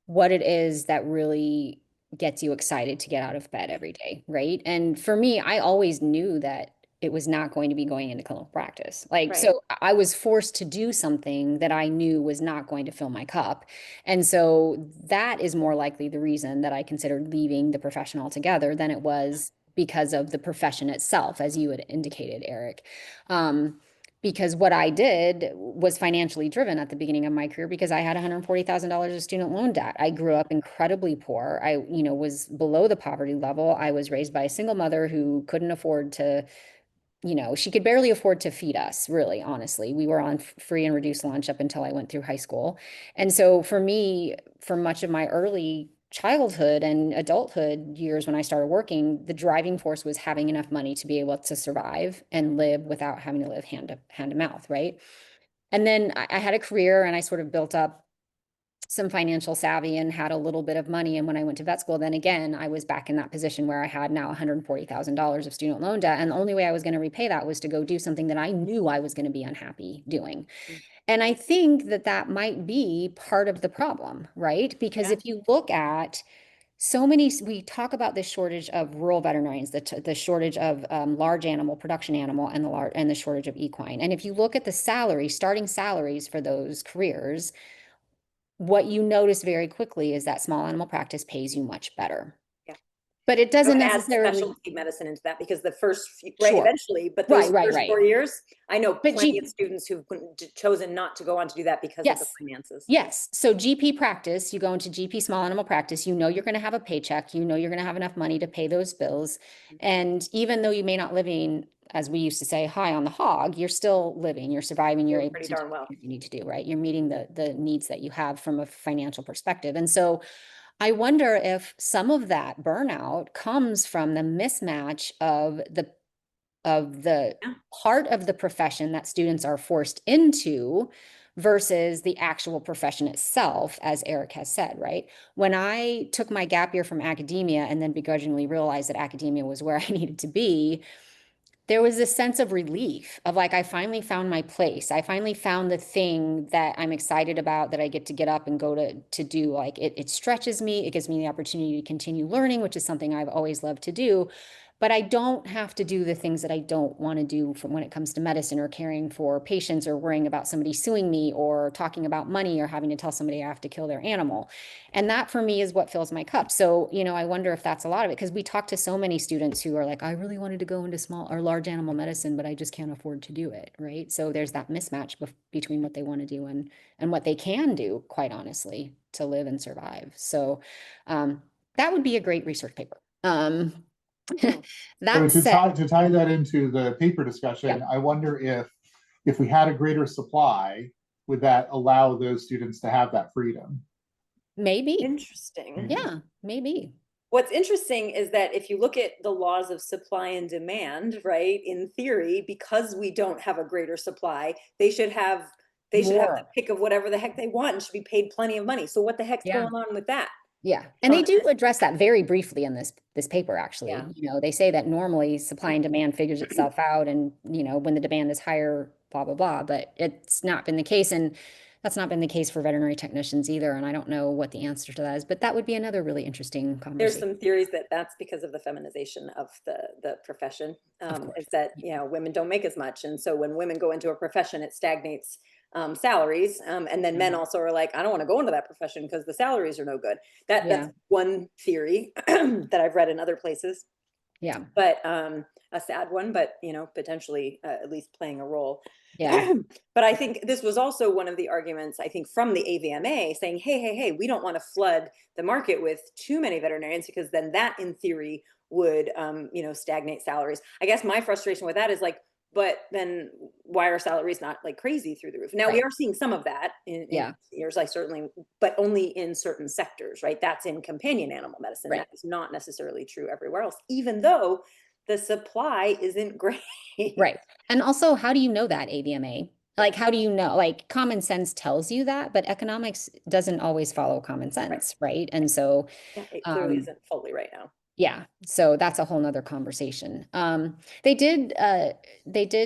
what it is that really gets you excited to get out of bed every day, right? And for me, I always knew that it was not going to be going into clinical practice. Like, Right. so I was forced to do something that I knew was not going to fill my cup. And so that is more likely the reason that I considered leaving the profession altogether than it was because of the profession itself, as you had indicated, Eric. Because what I did was financially driven at the beginning of my career because I had $140,000 of student loan debt. I grew up incredibly poor. I, was below the poverty level. I was raised by a single mother who couldn't afford to, she could barely afford to feed us, really, honestly. We were on free and reduced lunch up until I went through high school. And so for me, for much of my early childhood and adulthood years when I started working, the driving force was having enough money to be able to survive and live without having to live hand to mouth, right? And then I had a career and I sort of built up some financial savvy and had a little bit of money. And when I went to vet school, then again, I was back in that position where I had now $140,000 of student loan debt. And the only way I was going to repay that was to go do something that I knew I was going to be unhappy doing. And I think that that might be part of the problem, right? Because Yeah. if you look at so many, we talk about the shortage of rural veterinarians, the shortage of large animal, production animal, and the shortage of equine. And if you look at the starting salaries for those careers, what you notice very quickly is that small animal practice pays you much better. Yeah. But it I doesn't would add necessarily. specialty medicine into that because the first few, right, Sure. eventually, but Right, those right, first right. 4 years, I know But plenty of students who've chosen not to go on to do that because of the yes. finances. Yes. So GP practice, you go into GP small animal practice, you know you're going to have a paycheck, you know you're going to have enough money to pay those bills. And even though you may not living, as we used to say, high on the hog, you're still living, you're surviving, you're Doing able pretty to do darn well. what you need to do, right? You're meeting the needs that you have from a financial perspective. And so I wonder if some of that burnout comes from the mismatch of the Yeah. part of the profession that students are forced into versus the actual profession itself, as Eric has said, right? When I took my gap year from academia and then begrudgingly realized that academia was where I needed to be, there was this sense of relief of like, I finally found my place. I finally found the thing that I'm excited about that I get to get up and go to do. Like it stretches me. It gives me the opportunity to continue learning, which is something I've always loved to do. But I don't have to do the things that I don't want to do from when it comes to medicine or caring for patients or worrying about somebody suing me or talking about money or having to tell somebody I have to kill their animal. And that for me is what fills my cup. So, I wonder if that's a lot of it because we talk to so many students who are like, I really wanted to go into small or large animal medicine, but I just can't afford to do it. Right. So there's that mismatch between what they want to do and what they can do, quite honestly, to live and survive. So that would be a great research paper. So That said, to tie that into the paper discussion, yeah, I wonder if we had a greater supply, would that allow those students to have that freedom? maybe. Interesting. Yeah, maybe. What's interesting is that if you look at the laws of supply and demand, right, in theory, because we don't have a greater supply, they should have the More. pick of whatever the heck they want and should be paid plenty of money. So what the heck's Yeah. going on with that? Yeah. And they do address that very briefly in this paper, Yeah. actually. They say that normally supply and demand figures itself out and, when the demand is higher, blah, blah, blah, but it's not been the case. And That's not been the case for veterinary technicians either, and I don't know what the answer to that is, but that would be another really interesting There's conversation. some theories that that's because of the feminization of the profession, is that, you know, women don't make as much. And so when women go into a profession, it stagnates salaries. And then men also are like, I don't want to go into that profession because the salaries are no good. Yeah. That's one theory that I've read in other places. Yeah. But a sad one, but, you know, potentially at least playing a role. Yeah. But I think this was also one of the arguments, I think, from the AVMA saying, hey, we don't want to flood the market with too many veterinarians, because then that in theory would, you know, stagnate salaries. I guess my frustration with that is like, but then why are salaries not like crazy through the roof? Now we are seeing some of that in years, I certainly, but only in certain sectors, right? That's in companion animal medicine. That is not necessarily true everywhere else, even though the supply isn't great. Right. And also, how do you know that, AVMA? Like, how do you know? Like, common sense tells you that, but economics doesn't always follow common sense, right? And so, yeah, it clearly isn't fully right now. Yeah, so that's a whole nother conversation. They did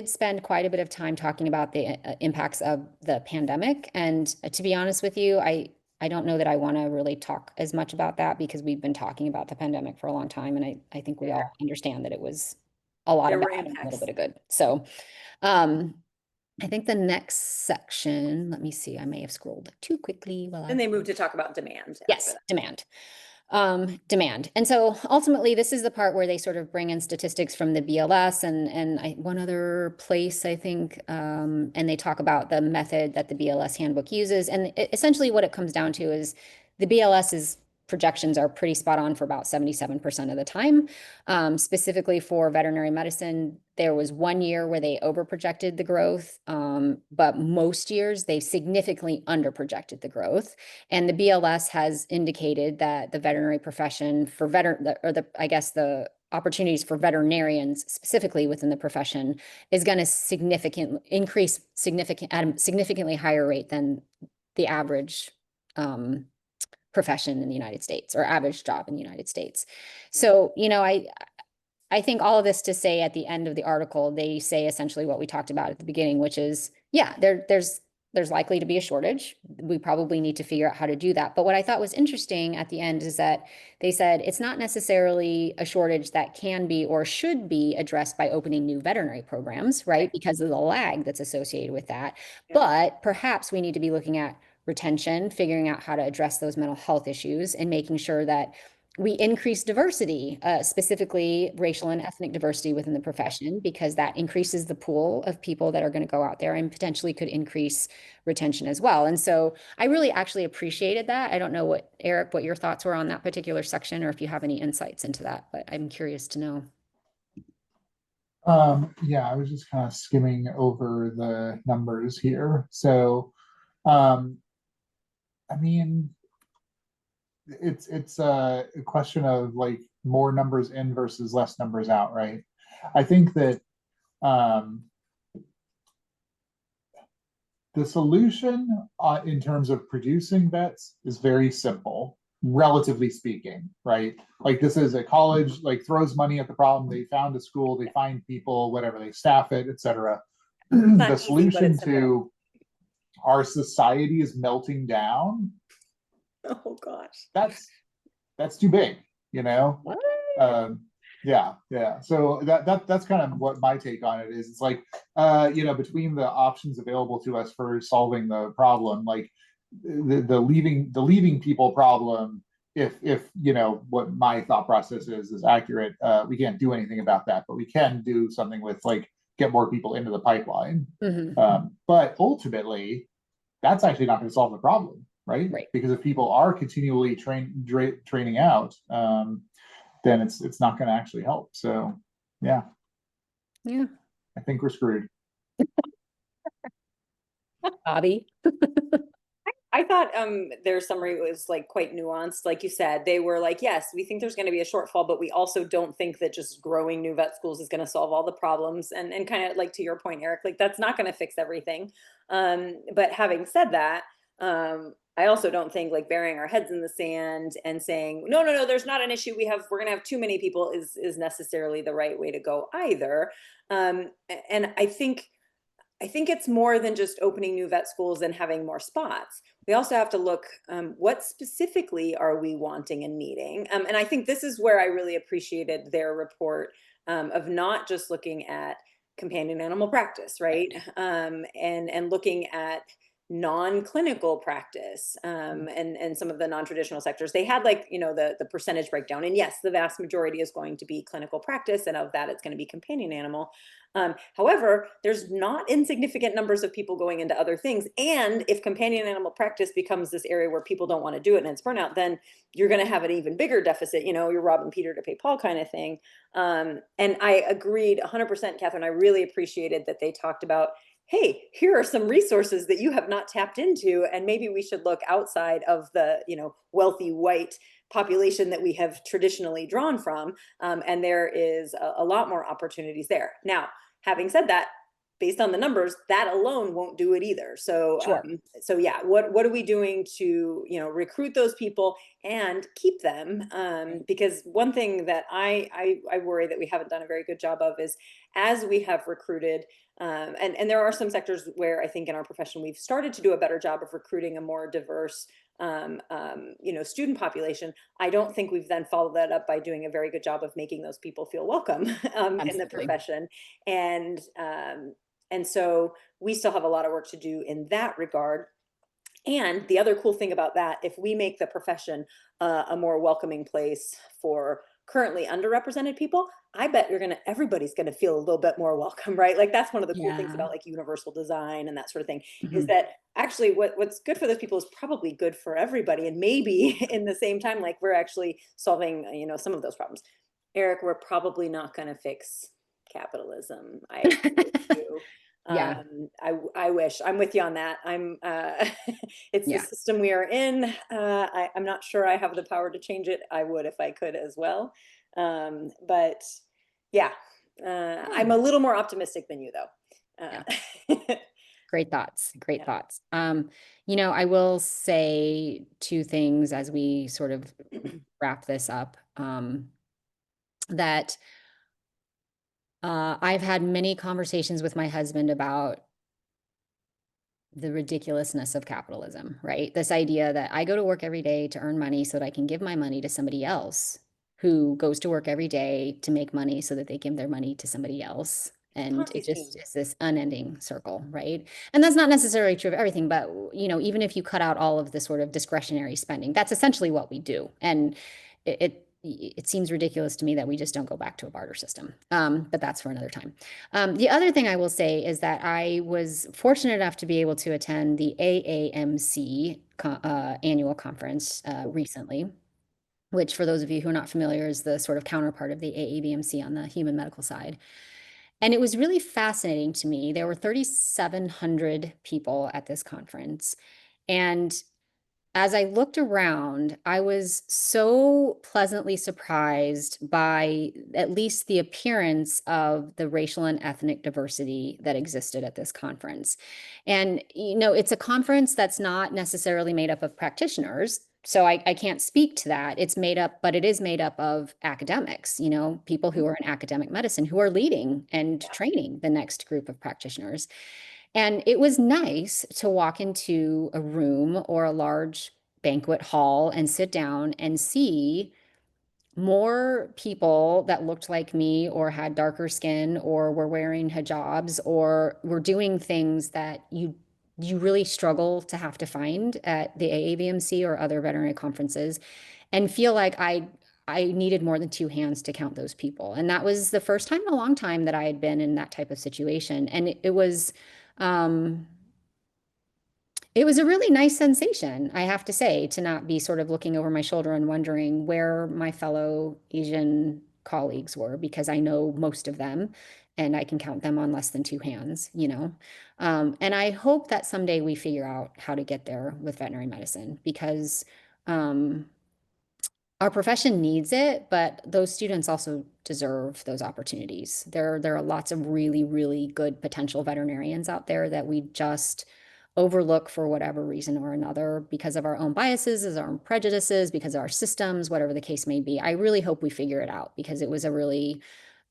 spend quite a bit of time talking about the impacts of the pandemic, and to be honest with you, I don't know that I want to really talk as much about that, because we've been talking about the pandemic for a long time, and I think we all understand that it was a lot of bad and a little bit of good. So, I think the next section, let me see, I may have scrolled too quickly while Then they moved to talk about demand. Yes, demand. Demand. And so ultimately, this is the part where they sort of bring in statistics from the BLS and one other place, I think, and they talk about the method that the BLS handbook uses. And essentially what it comes down to is the BLS's projections are pretty spot on for about 77% of the time. Specifically for veterinary medicine, there was 1 year where they overprojected the growth, but most years they significantly underprojected the growth. And the BLS has indicated that the veterinary profession for the opportunities for veterinarians specifically within the profession is going to increase at a significantly higher rate than the average profession in the United States, or average job in the United States. So, you know, I think all of this to say at the end of the article, they say essentially what we talked about at the beginning, which is, yeah, there's likely to be a shortage. We probably need to figure out how to do that. But what I thought was interesting at the end is that they said it's not necessarily a shortage that can be or should be addressed by opening new veterinary programs, right? Because of the lag that's associated with that. Yeah. But perhaps we need to be looking at retention, figuring out how to address those mental health issues, and making sure that we increase diversity, specifically racial and ethnic diversity within the profession, because that increases the pool of people that are going to go out there and potentially could increase retention as well. And so I really actually appreciated that. I don't know what, Eric, what your thoughts were on that particular section, or if you have any insights into that, but I'm curious to know. Yeah, I was just kind of skimming over the numbers here. So, I mean, it's a question of like more numbers in versus less numbers out, right? I think that the solution in terms of producing vets is very simple, relatively speaking, right? Like, this is a college, like, throws money at the problem. They found a school, they find people, whatever, they staff it, etc. The solution to our society is melting down. Oh gosh, that's too big, you know. Yeah. So that's kind of what my take on it is. It's like, you know, between the options available to us for solving the problem, like the leaving people problem, if you know what my thought process is accurate, we can't do anything about that, but we can do something with, like, get more people into the pipeline. But ultimately, that's actually not going to solve the problem, right? Because if people are continually training out, then it's not going to actually help. So, yeah, I think we're screwed. Bobby. I thought their summary was like quite nuanced. Like you said, they were like, yes, we think there's going to be a shortfall, but we also don't think that just growing new vet schools is going to solve all the problems. And kind of like to your point, Eric, like that's not going to fix everything. But having said that, I also don't think like burying our heads in the sand and saying, no, there's not an issue. We're going to have too many people is necessarily the right way to go either. And I think I think it's more than just opening new vet schools and having more spots. We also have to look, what specifically are we wanting and needing? And I think this is where I really appreciated their report, of not just looking at companion animal practice, right? And looking at non-clinical practice, and some of the non-traditional sectors. They had, like, the percentage breakdown. And yes, the vast majority is going to be clinical practice, and of that, it's going to be companion animal. However, there's not insignificant numbers of people going into other things. And if companion animal practice becomes this area where people don't want to do it and it's burnout, then you're going to have an even bigger deficit. You're robbing Peter to pay Paul kind of thing. And I agreed 100%, Catherine. I really appreciated that they talked about, hey, here are some resources that you have not tapped into, and maybe we should look outside of the, wealthy white population that we have traditionally drawn from. And there is a lot more opportunities there. Now, having said that, based on the numbers, that alone won't do it either. So, Sure. so yeah, what are we doing to, recruit those people and keep them? Because one thing that I worry that we haven't done a very good job of is, as we have recruited, and there are some sectors where I think in our profession we've started to do a better job of recruiting a more diverse, student population. I don't think we've then followed that up by doing a very good job of making those people feel welcome, in the profession. And so we still have a lot of work to do in that regard. And the other cool thing about that, if we make the profession a more welcoming place for currently underrepresented people, I bet everybody's gonna feel a little bit more welcome, right? Like, that's one of the cool things about, like, universal design and that sort of thing, is that actually what's good for those people is probably good for everybody. And maybe in the same time, like, we're actually solving, some of those problems. Eric, we're probably not gonna fix capitalism. I agree with you. Yeah. I wish. I'm with you on that. It's the system we are in. I'm not sure I have the power to change it. I would if I could as well. But yeah, I'm a little more optimistic than you, though. Great thoughts. Great Yeah. thoughts. I will say two things as we sort of wrap this up. That I've had many conversations with my husband about the ridiculousness of capitalism, right? This idea that I go to work every day to earn money so that I can give my money to somebody else who goes to work every day to make money so that they give their money to somebody else. And it just is this unending circle, right? And that's not necessarily true of everything, but even if you cut out all of the sort of discretionary spending, that's essentially what we do. And it seems ridiculous to me that we just don't go back to a barter system. But that's for another time. The other thing I will say is that I was fortunate enough to be able to attend the AAMC annual conference recently, which, for those of you who are not familiar, is the sort of counterpart of the AAVMC on the human medical side. And it was really fascinating to me. There were 3,700 people at this conference. And as I looked around, I was so pleasantly surprised by at least the appearance of the racial and ethnic diversity that existed at this conference. And, it's a conference that's not necessarily made up of practitioners. So I can't speak to that. But it is made up of academics, people who are in academic medicine who are leading and training the next group of practitioners. And it was nice to walk into a room or a large banquet hall and sit down and see more people that looked like me or had darker skin or were wearing hijabs or were doing things that you really struggle to have to find at the AAVMC or other veterinary conferences, and feel like I needed more than two hands to count those people. And that was the first time in a long time that I had been in that type of situation. And it was a really nice sensation, I have to say, to not be sort of looking over my shoulder and wondering where my fellow Asian colleagues were, because I know most of them and I can count them on less than two hands, And I hope that someday we figure out how to get there with veterinary medicine, because our profession needs it, but those students also deserve those opportunities. There are lots of really, really good potential veterinarians out there that we just overlook for whatever reason or another, because of our own biases, as our own prejudices, because of our systems, whatever the case may be. I really hope we figure it out, because it was a really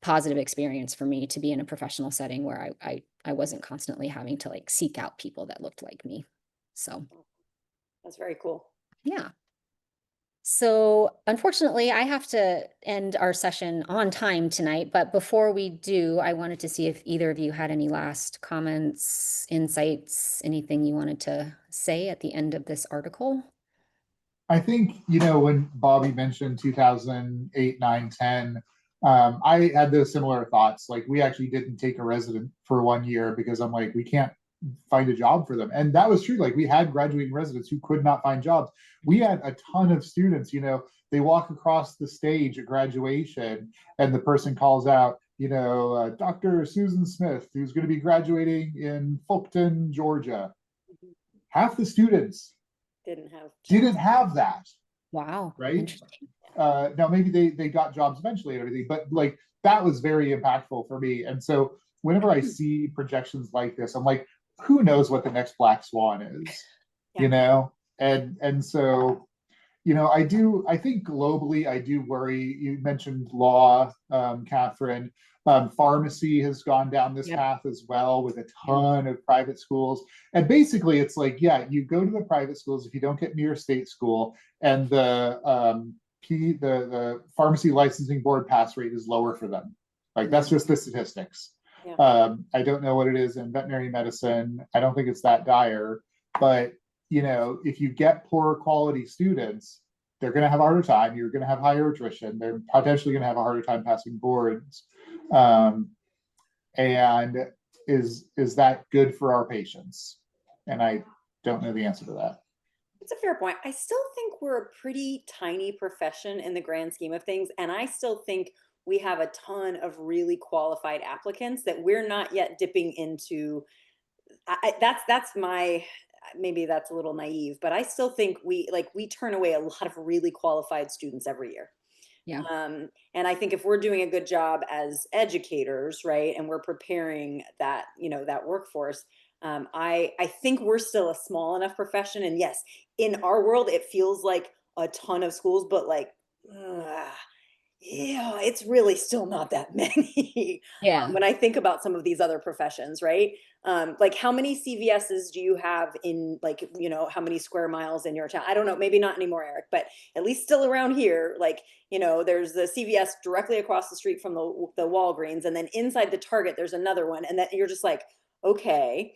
positive experience for me to be in a professional setting where I wasn't constantly having to like seek out people that looked like me. So That's very cool. yeah. So unfortunately, I have to end our session on time tonight, but before we do, I wanted to see if either of you had any last comments, insights, anything you wanted to say at the end of this article. I think, when Bobby mentioned 2008, 9, 10, I had those similar thoughts. Like, we actually didn't take a resident for 1 year because I'm like, we can't find a job for them. And that was true. Like, we had graduating residents who could not find jobs. We had a ton of students, they walk across the stage at graduation and the person calls out, Dr. Susan Smith, who's going to be graduating in Fulton, Georgia. Half the students didn't have that. Wow. Right. Interesting. Now maybe they got jobs eventually and everything, but like that was very impactful for me. And so whenever I see projections like this, I'm like, who knows what the next black swan is, And so, I think globally, I do worry. You mentioned law, Catherine. Pharmacy has gone down this path as well with a ton of private schools. And basically, it's like, yeah, you go to the private schools if you don't get near state school, and the pharmacy licensing board pass rate is lower for them. Like, that's just the statistics. I don't know what it is in veterinary medicine. I don't think it's that dire, but if you get poor quality students, they're going to have a harder time. You're going to have higher attrition. They're potentially going to have a harder time passing boards. And is that good for our patients? And I don't know the answer to that. It's a fair point. I still think we're a pretty tiny profession in the grand scheme of things. And I still think we have a ton of really qualified applicants that we're not yet dipping into. That's my, maybe that's a little naive, but I still think we turn away a lot of really qualified students every year. Yeah. And I think if we're doing a good job as educators, right, and we're preparing that, that workforce, I think we're still a small enough profession. And yes, in our world, it feels like a ton of schools, but like, yeah, it's really still not that many. Yeah. When I think about some of these other professions, right? Like, how many CVSs do you have in, like, how many square miles in your town? I don't know, maybe not anymore, Eric, but at least still around here, like, there's the CVS directly across the street from the Walgreens, and then inside the Target, there's another one. And that you're just like, okay,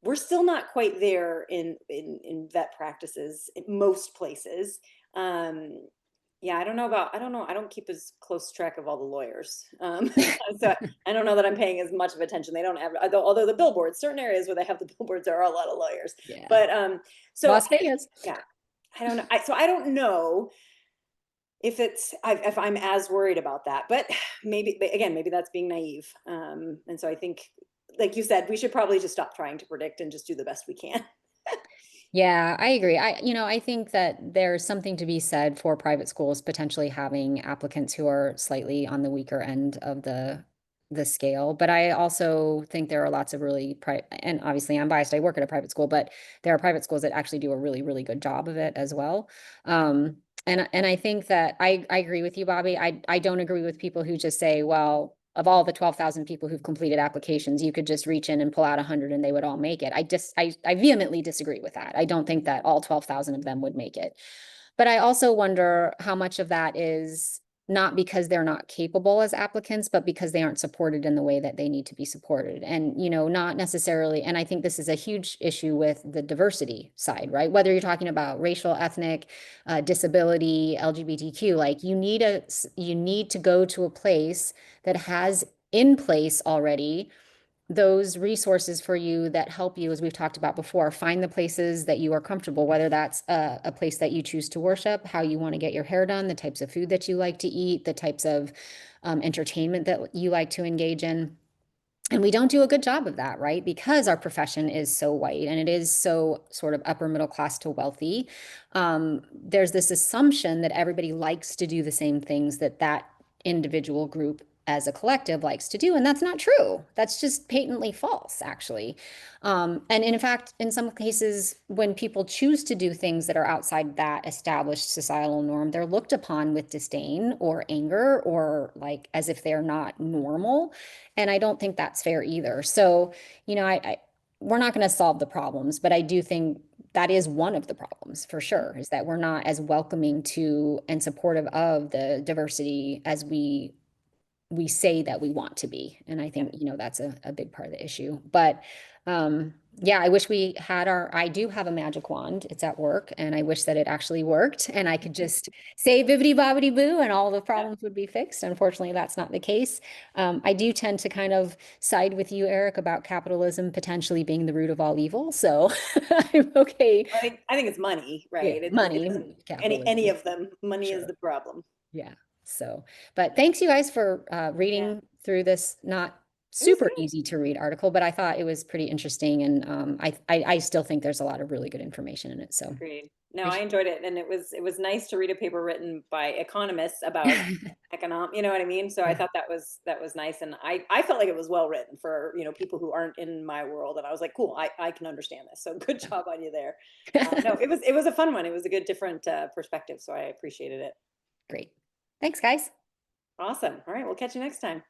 we're still not quite there in vet practices in most places. Yeah, I don't know. I don't keep as close track of all the lawyers. So I don't know that I'm paying as much of attention. They don't have, although the billboards, certain areas where they have the billboards, there are a lot of lawyers. Yeah. But so Las Vegas. Yeah, I don't know. So I don't know if I'm as worried about that, but maybe that's being naive. And so I think, like you said, we should probably just stop trying to predict and just do the best we can. Yeah, I agree. I think that there's something to be said for private schools potentially having applicants who are slightly on the weaker end of the scale. But I also think there are lots of really and obviously I'm biased. I work at a private school, but there are private schools that actually do a really, really good job of it as well. And I think that I agree with you, Bobby. I don't agree with people who just say, well, of all the 12,000 people who've completed applications, you could just reach in and pull out 100 and they would all make it. I vehemently disagree with that. I don't think that all 12,000 of them would make it. But I also wonder how much of that is not because they're not capable as applicants, but because they aren't supported in the way that they need to be supported. And, not necessarily, and I think this is a huge issue with the diversity side, right? Whether you're talking about racial, ethnic, disability, LGBTQ, like you need to go to a place that has in place already those resources for you that help you, as we've talked about before, find the places that you are comfortable, whether that's a place that you choose to worship, how you want to get your hair done, the types of food that you like to eat, the types of entertainment that you like to engage in. And we don't do a good job of that, right? Because our profession is so white and it is so sort of upper middle class to wealthy. There's this assumption that everybody likes to do the same things that individual group as a collective likes to do. And that's not true. That's just patently false, actually. And in fact, in some cases, when people choose to do things that are outside that established societal norm, they're looked upon with disdain or anger or like as if they're not normal. And I don't think that's fair either. So, you know, we're not going to solve the problems, but I do think that is one of the problems for sure, is that we're not as welcoming to and supportive of the diversity as we say that we want to be. And I think, you know, that's a big part of the issue. But yeah, I wish we had I do have a magic wand. It's at work, and I wish that it actually worked and I could just say bibbidi bobbidi boo and all the problems would be fixed. Unfortunately, that's not the case. I do tend to kind of side with you, Eric, about capitalism potentially being the root of all evil. So I'm okay. I think it's money, right? Yeah, It's money, any of them. Money is Sure. the problem. Yeah. So, but thanks you guys for reading through this not super easy to read article, but I thought it was pretty interesting, and I still think there's a lot of really good information in it. So Agreed. No, I enjoyed it, and it was nice to read a paper written by economists about economic. You know what I mean? So I thought that was nice, and I felt like it was well written for, you know, people who aren't in my world, and I was like, cool, I can understand this. So good job on you there. No, it was a fun one. It was a good different perspective, so I appreciated it. Great. Thanks, guys. Awesome. All right, we'll catch you next time.